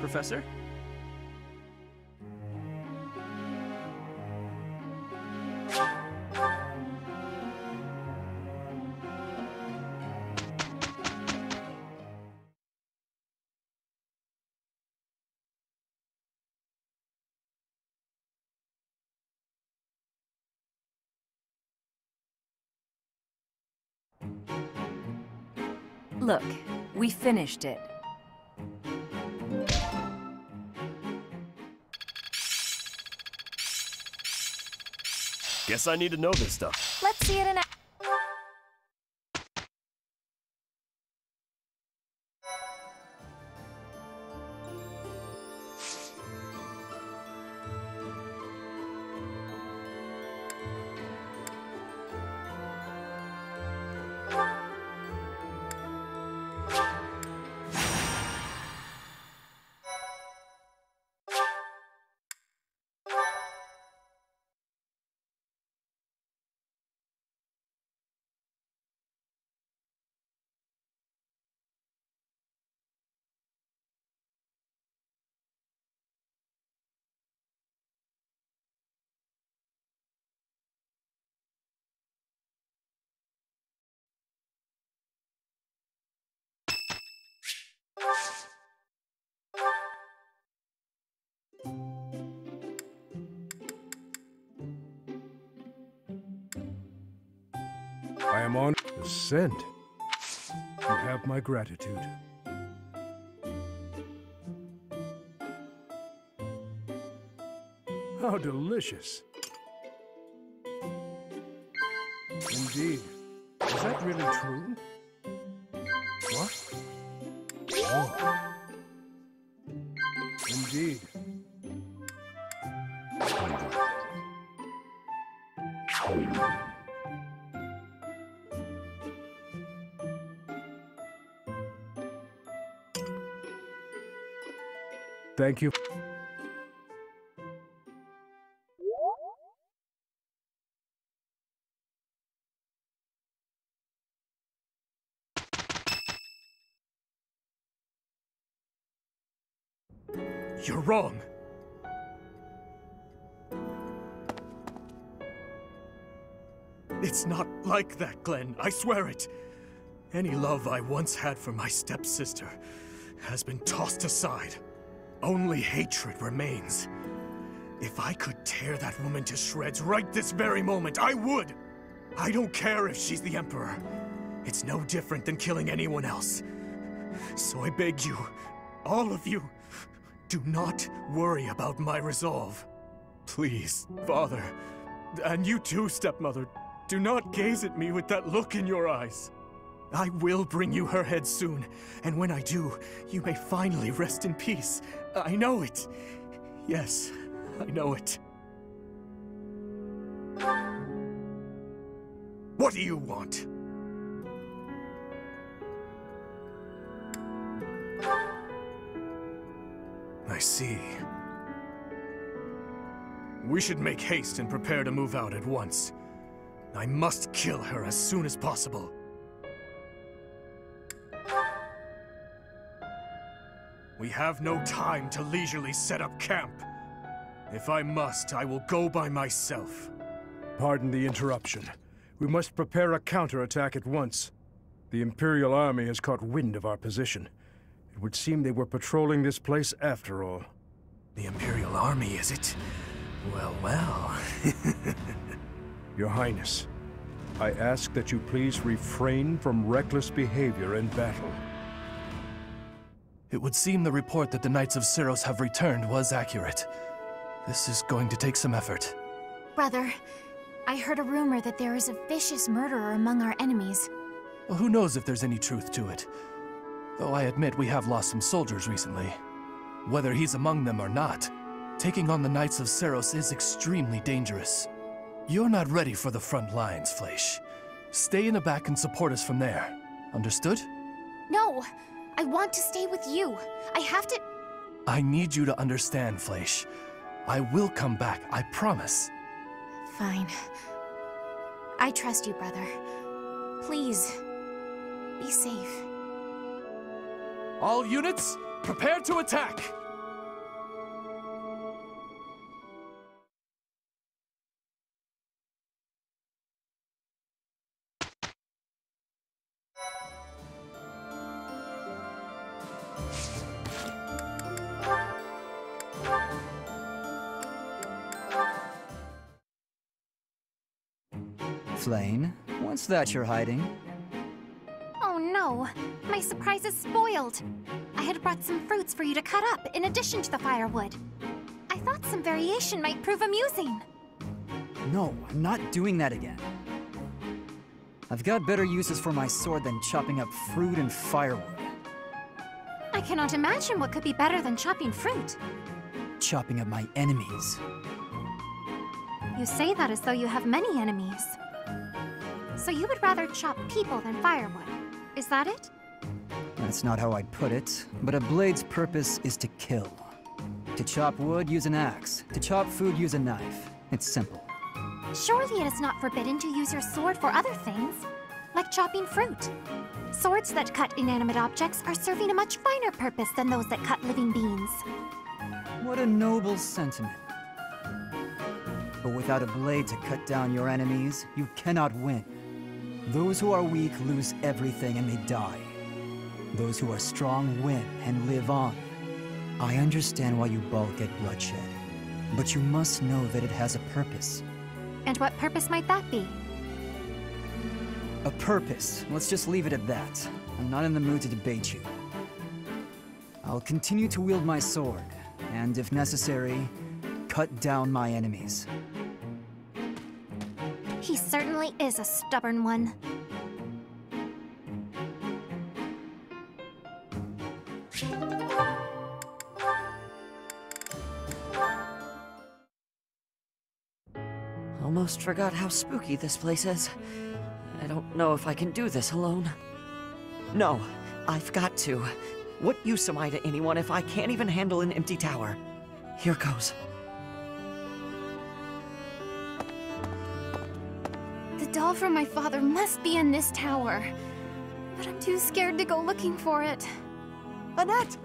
Professor? Look, we finished it. Guess I need to know this stuff. Let's see it in I am on the scent. You have my gratitude. How delicious. Indeed. Is that really true? What? Oh. Indeed. Thank you. You're wrong. It's not like that, Glenn. I swear it. Any love I once had for my stepsister has been tossed aside. Only hatred remains. If I could tear that woman to shreds right this very moment, I would! I don't care if she's the Emperor. It's no different than killing anyone else. So I beg you, all of you, do not worry about my resolve. Please, Father, and you too, Stepmother, do not gaze at me with that look in your eyes. I will bring you her head soon, and when I do, you may finally rest in peace. I know it. Yes, I know it. What do you want? I see. We should make haste and prepare to move out at once. I must kill her as soon as possible. We have no time to leisurely set up camp. If I must, I will go by myself. Pardon the interruption. We must prepare a counterattack at once. The Imperial Army has caught wind of our position. It would seem they were patrolling this place after all. The Imperial Army, is it? Well, well. Your Highness, I ask that you please refrain from reckless behavior in battle. It would seem the report that the Knights of Syros have returned was accurate. This is going to take some effort. Brother, I heard a rumor that there is a vicious murderer among our enemies. Well, who knows if there's any truth to it? Though I admit we have lost some soldiers recently. Whether he's among them or not, taking on the Knights of Syros is extremely dangerous. You're not ready for the front lines, Fleisch. Stay in the back and support us from there. Understood? No! I want to stay with you. I have to... I need you to understand, Fleisch. I will come back, I promise. Fine. I trust you, brother. Please, be safe. All units, prepare to attack! Flame, what's that you're hiding? Oh no! My surprise is spoiled! I had brought some fruits for you to cut up, in addition to the firewood. I thought some variation might prove amusing. No, I'm not doing that again. I've got better uses for my sword than chopping up fruit and firewood. I cannot imagine what could be better than chopping fruit. Chopping up my enemies. You say that as though you have many enemies. So you would rather chop people than firewood. Is that it? That's not how I'd put it, but a blade's purpose is to kill. To chop wood, use an axe. To chop food, use a knife. It's simple. Surely it is not forbidden to use your sword for other things, like chopping fruit. Swords that cut inanimate objects are serving a much finer purpose than those that cut living beings. What a noble sentiment. But without a blade to cut down your enemies, you cannot win. Those who are weak lose everything and they die. Those who are strong win and live on. I understand why you both get bloodshed, but you must know that it has a purpose. And what purpose might that be? A purpose. Let's just leave it at that. I'm not in the mood to debate you. I'll continue to wield my sword, and if necessary, cut down my enemies. He certainly is a stubborn one. Almost forgot how spooky this place is. I don't know if I can do this alone. No, I've got to. What use am I to anyone if I can't even handle an empty tower? Here goes. The doll from my father must be in this tower. But I'm too scared to go looking for it. Annette!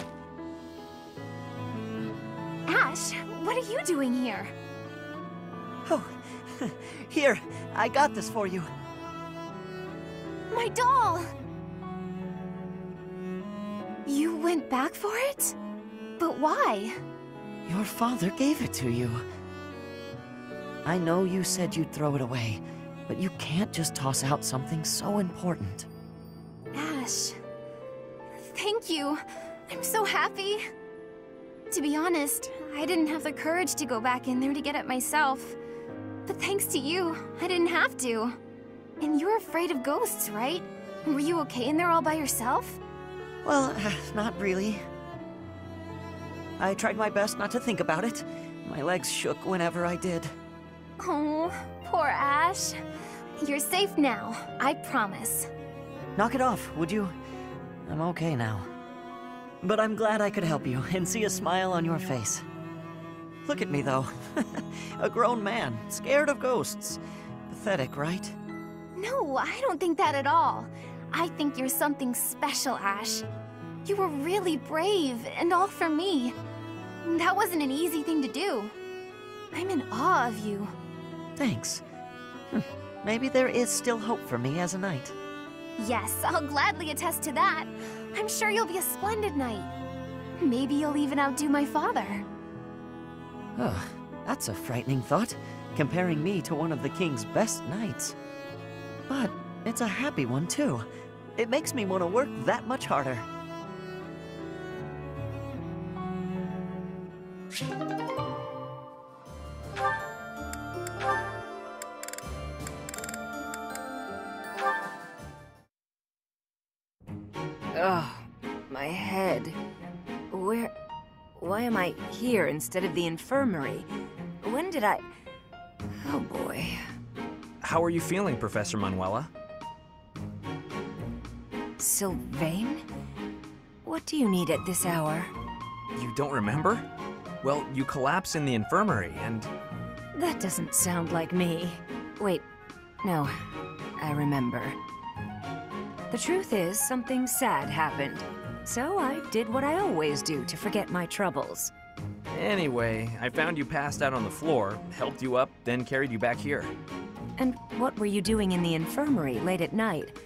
Ash, what are you doing here? Oh, here, I got this for you. My doll! You went back for it? But why? Your father gave it to you. I know you said you'd throw it away, but you can't just toss out something so important. Ash, thank you. I'm so happy. To be honest, I didn't have the courage to go back in there to get it myself. But thanks to you, I didn't have to. And you're afraid of ghosts, right? Were you okay in there all by yourself? Well, not really. I tried my best not to think about it. My legs shook whenever I did. Oh, poor Ash. You're safe now, I promise. Knock it off, would you? I'm okay now. But I'm glad I could help you and see a smile on your face. Look at me, though. A grown man, scared of ghosts. Pathetic, right? No, I don't think that at all. I think you're something special, Ash. You were really brave, and all for me. That wasn't an easy thing to do. I'm in awe of you. Thanks. Maybe there is still hope for me as a knight. Yes, I'll gladly attest to that. I'm sure you'll be a splendid knight. Maybe you'll even outdo my father. Oh, that's a frightening thought, comparing me to one of the king's best knights. But it's a happy one, too. It makes me want to work that much harder. Ugh, my head. Why am I here instead of the infirmary? When did I... Oh boy. How are you feeling, Professor Manuela? Sylvain? What do you need at this hour? You don't remember? Well, you collapsed in the infirmary and... That doesn't sound like me. Wait, no, I remember. The truth is, something sad happened. So I did what I always do to forget my troubles. Anyway, I found you passed out on the floor, helped you up, then carried you back here. And what were you doing in the infirmary late at night?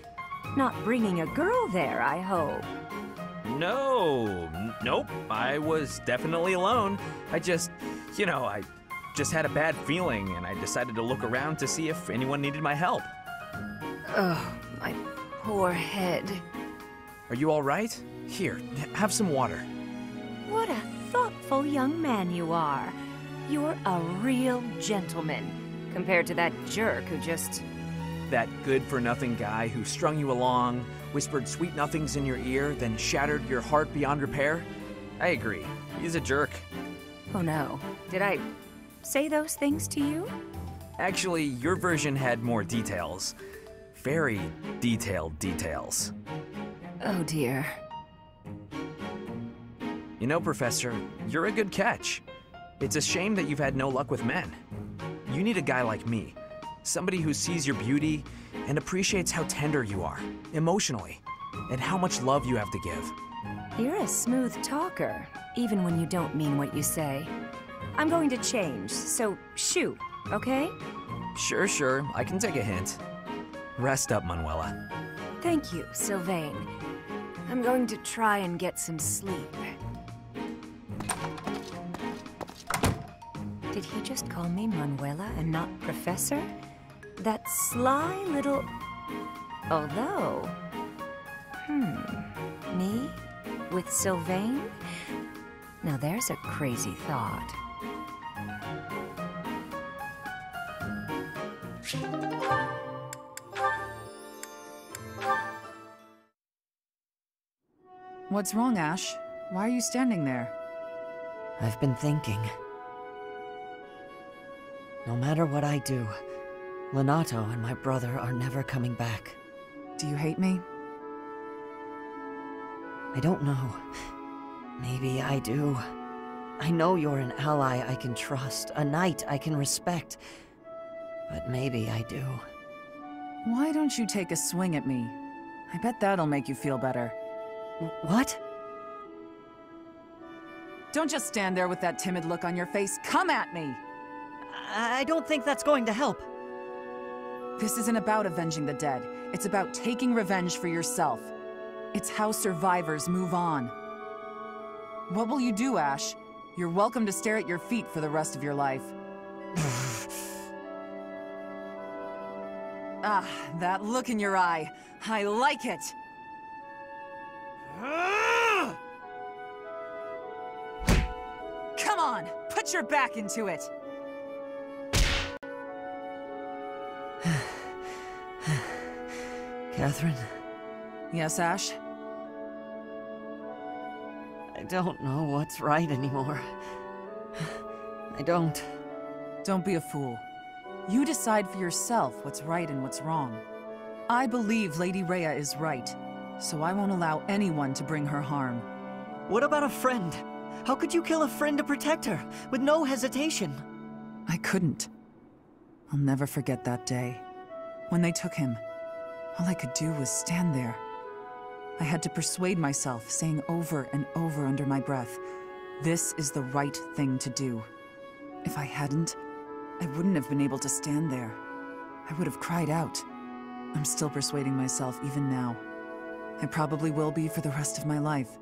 Not bringing a girl there, I hope. Nope, I was definitely alone. I just had a bad feeling and I decided to look around to see if anyone needed my help. Ugh, my poor head. Are you all right? Here, have some water. What a thoughtful young man you are. You're a real gentleman. compared to that jerk who just... That good-for-nothing guy who strung you along, whispered sweet nothings in your ear, then shattered your heart beyond repair? I agree. He's a jerk. Oh no. Did I say those things to you? Actually, your version had more details. Very detailed details. Oh dear. You know, Professor, you're a good catch. It's a shame that you've had no luck with men. You need a guy like me. Somebody who sees your beauty and appreciates how tender you are, emotionally, and how much love you have to give. You're a smooth talker, even when you don't mean what you say. I'm going to change, so shoo, okay? Sure, I can take a hint. Rest up, Manuela. Thank you, Sylvain. I'm going to try and get some sleep. Did he just call me Manuela and not Professor? That sly little... Although... Me? With Sylvain? Now there's a crazy thought. What's wrong, Ash? Why are you standing there? I've been thinking. No matter what I do, Lenato and my brother are never coming back. Do you hate me? I don't know. Maybe I do. I know you're an ally I can trust, a knight I can respect. But maybe I do. Why don't you take a swing at me? I bet that'll make you feel better. What? Don't just stand there with that timid look on your face. Come at me! I don't think that's going to help. This isn't about avenging the dead. It's about taking revenge for yourself. It's how survivors move on. What will you do, Ash? You're welcome to stare at your feet for the rest of your life. Ah, that look in your eye. I like it! Come on, put your back into it! Catherine? Yes, Ash? I don't know what's right anymore. I don't. Don't be a fool. You decide for yourself what's right and what's wrong. I believe Lady Rhea is right, so I won't allow anyone to bring her harm. What about a friend? How could you kill a friend to protect her, with no hesitation? I couldn't. I'll never forget that day. When they took him, all I could do was stand there. I had to persuade myself, saying over and over under my breath, this is the right thing to do. If I hadn't, I wouldn't have been able to stand there. I would have cried out. I'm still persuading myself even now. I probably will be for the rest of my life.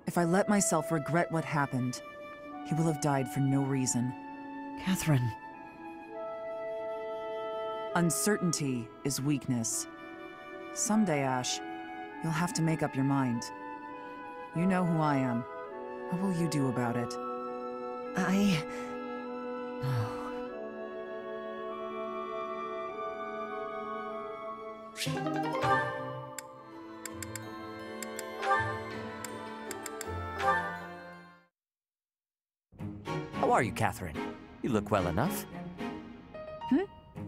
If I let myself regret what happened, he will have died for no reason. Catherine. Uncertainty is weakness. Someday, Ash, you'll have to make up your mind. You know who I am. What will you do about it? How are you, Catherine? You look well enough.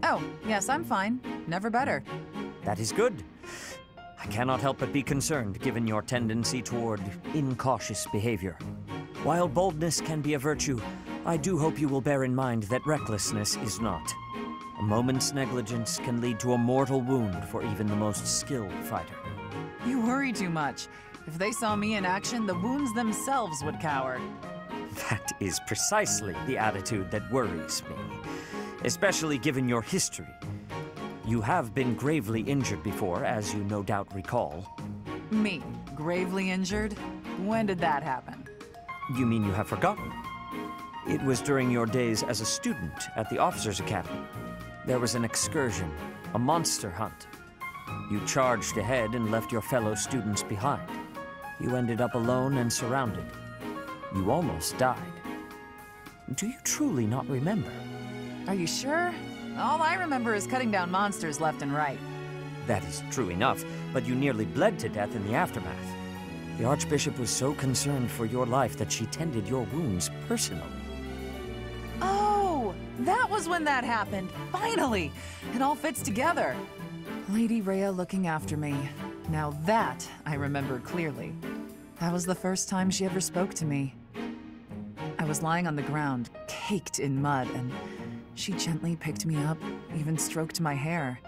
Oh, yes, I'm fine. Never better. That is good. I cannot help but be concerned, given your tendency toward incautious behavior. While boldness can be a virtue, I do hope you will bear in mind that recklessness is not. A moment's negligence can lead to a mortal wound for even the most skilled fighter. You worry too much. If they saw me in action, the wounds themselves would cower. That is precisely the attitude that worries me, especially given your history. You have been gravely injured before, as you no doubt recall. Me? Gravely injured? When did that happen? You mean you have forgotten? It was during your days as a student at the Officers' Academy. There was an excursion, a monster hunt. You charged ahead and left your fellow students behind. You ended up alone and surrounded. You almost died. Do you truly not remember? Are you sure? All I remember is cutting down monsters left and right. That is true enough, but you nearly bled to death in the aftermath. The Archbishop was so concerned for your life that she tended your wounds personally. Oh, that was when that happened. Finally! It all fits together. Lady Rhea looking after me. Now that I remember clearly. That was the first time she ever spoke to me. I was lying on the ground, caked in mud, and she gently picked me up, even stroked my hair.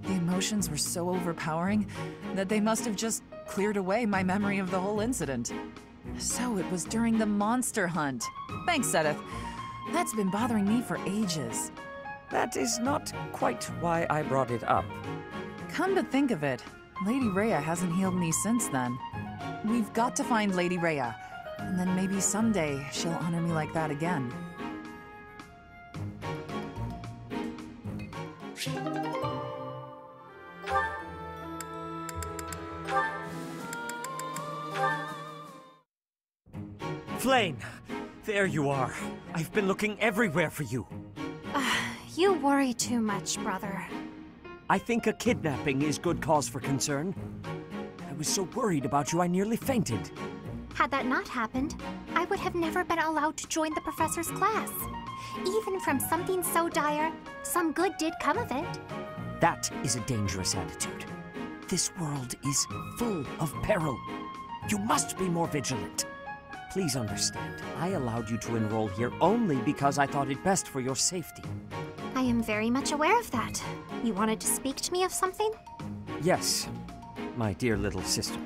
The emotions were so overpowering that they must have just cleared away my memory of the whole incident. So it was during the monster hunt. Thanks, Sedith. That's been bothering me for ages. That is not quite why I brought it up. Come to think of it, Lady Rhea hasn't healed me since then. We've got to find Lady Rhea, and then maybe someday she'll honor me like that again. Flayn! There you are. I've been looking everywhere for you. You worry too much, brother. I think a kidnapping is good cause for concern. I was so worried about you I nearly fainted. Had that not happened, I would have never been allowed to join the professor's class. Even from something so dire, some good did come of it. That is a dangerous attitude. This world is full of peril. You must be more vigilant. Please understand, I allowed you to enroll here only because I thought it best for your safety. I am very much aware of that. You wanted to speak to me of something? Yes, my dear little sister.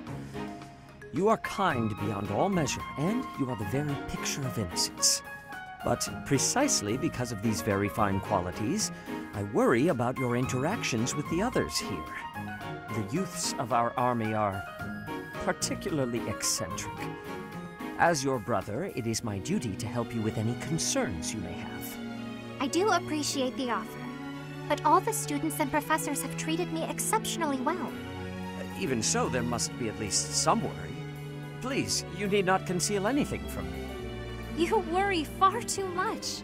You are kind beyond all measure, and you are the very picture of innocence. But precisely because of these very fine qualities, I worry about your interactions with the others here. The youths of our army are particularly eccentric. As your brother, it is my duty to help you with any concerns you may have. I do appreciate the offer, but all the students and professors have treated me exceptionally well. Even so, there must be at least some worry. Please, you need not conceal anything from me. You worry far too much.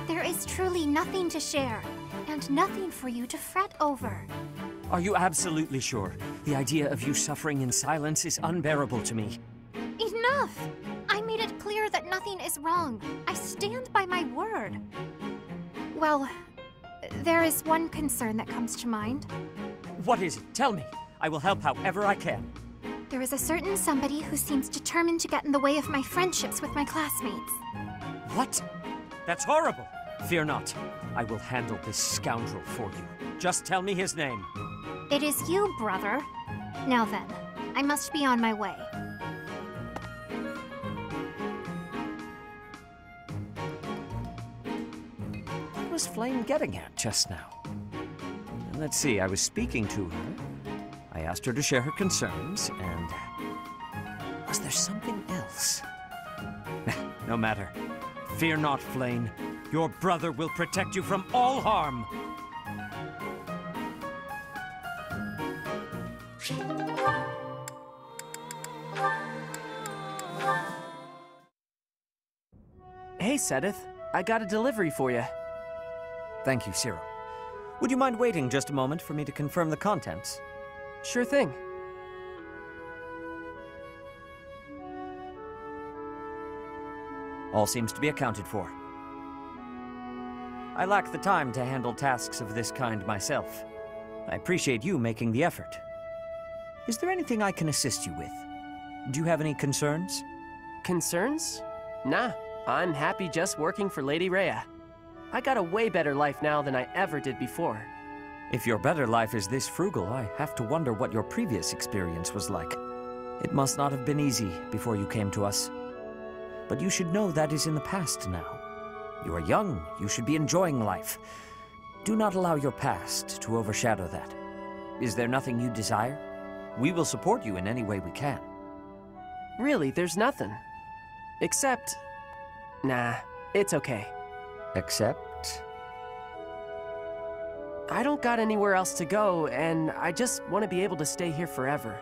There is truly nothing to share, and nothing for you to fret over. Are you absolutely sure? The idea of you suffering in silence is unbearable to me. Enough! I made it clear that nothing is wrong. I stand by my word. Well, there is one concern that comes to mind. What is it? Tell me. I will help however I can. There is a certain somebody who seems determined to get in the way of my friendships with my classmates. What? That's horrible! Fear not. I will handle this scoundrel for you. Just tell me his name. It is you, brother. Now then, I must be on my way. What was Flayn getting at just now? Let's see, I was speaking to her. I asked her to share her concerns, and... was there something else? No matter. Fear not, Flayn. Your brother will protect you from all harm. Hey, Sedith. I got a delivery for you. Thank you, Ciro. Would you mind waiting just a moment for me to confirm the contents? Sure thing. All seems to be accounted for. I lack the time to handle tasks of this kind myself. I appreciate you making the effort. Is there anything I can assist you with? Do you have any concerns? Concerns? Nah, I'm happy just working for Lady Rhea. I got a way better life now than I ever did before. If your better life is this frugal, I have to wonder what your previous experience was like. It must not have been easy before you came to us. But you should know that is in the past now. You are young, you should be enjoying life. Do not allow your past to overshadow that. Is there nothing you desire? We will support you in any way we can. Really, there's nothing. Except... nah, it's okay. Except? I don't got anywhere else to go, and I just want to be able to stay here forever.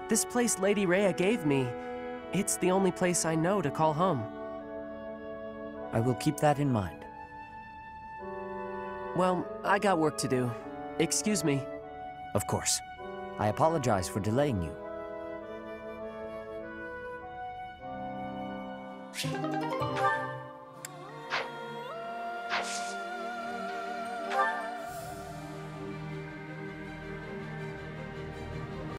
This place Lady Rhea gave me, it's the only place I know to call home. I will keep that in mind. Well, I got work to do. Excuse me. Of course. I apologize for delaying you.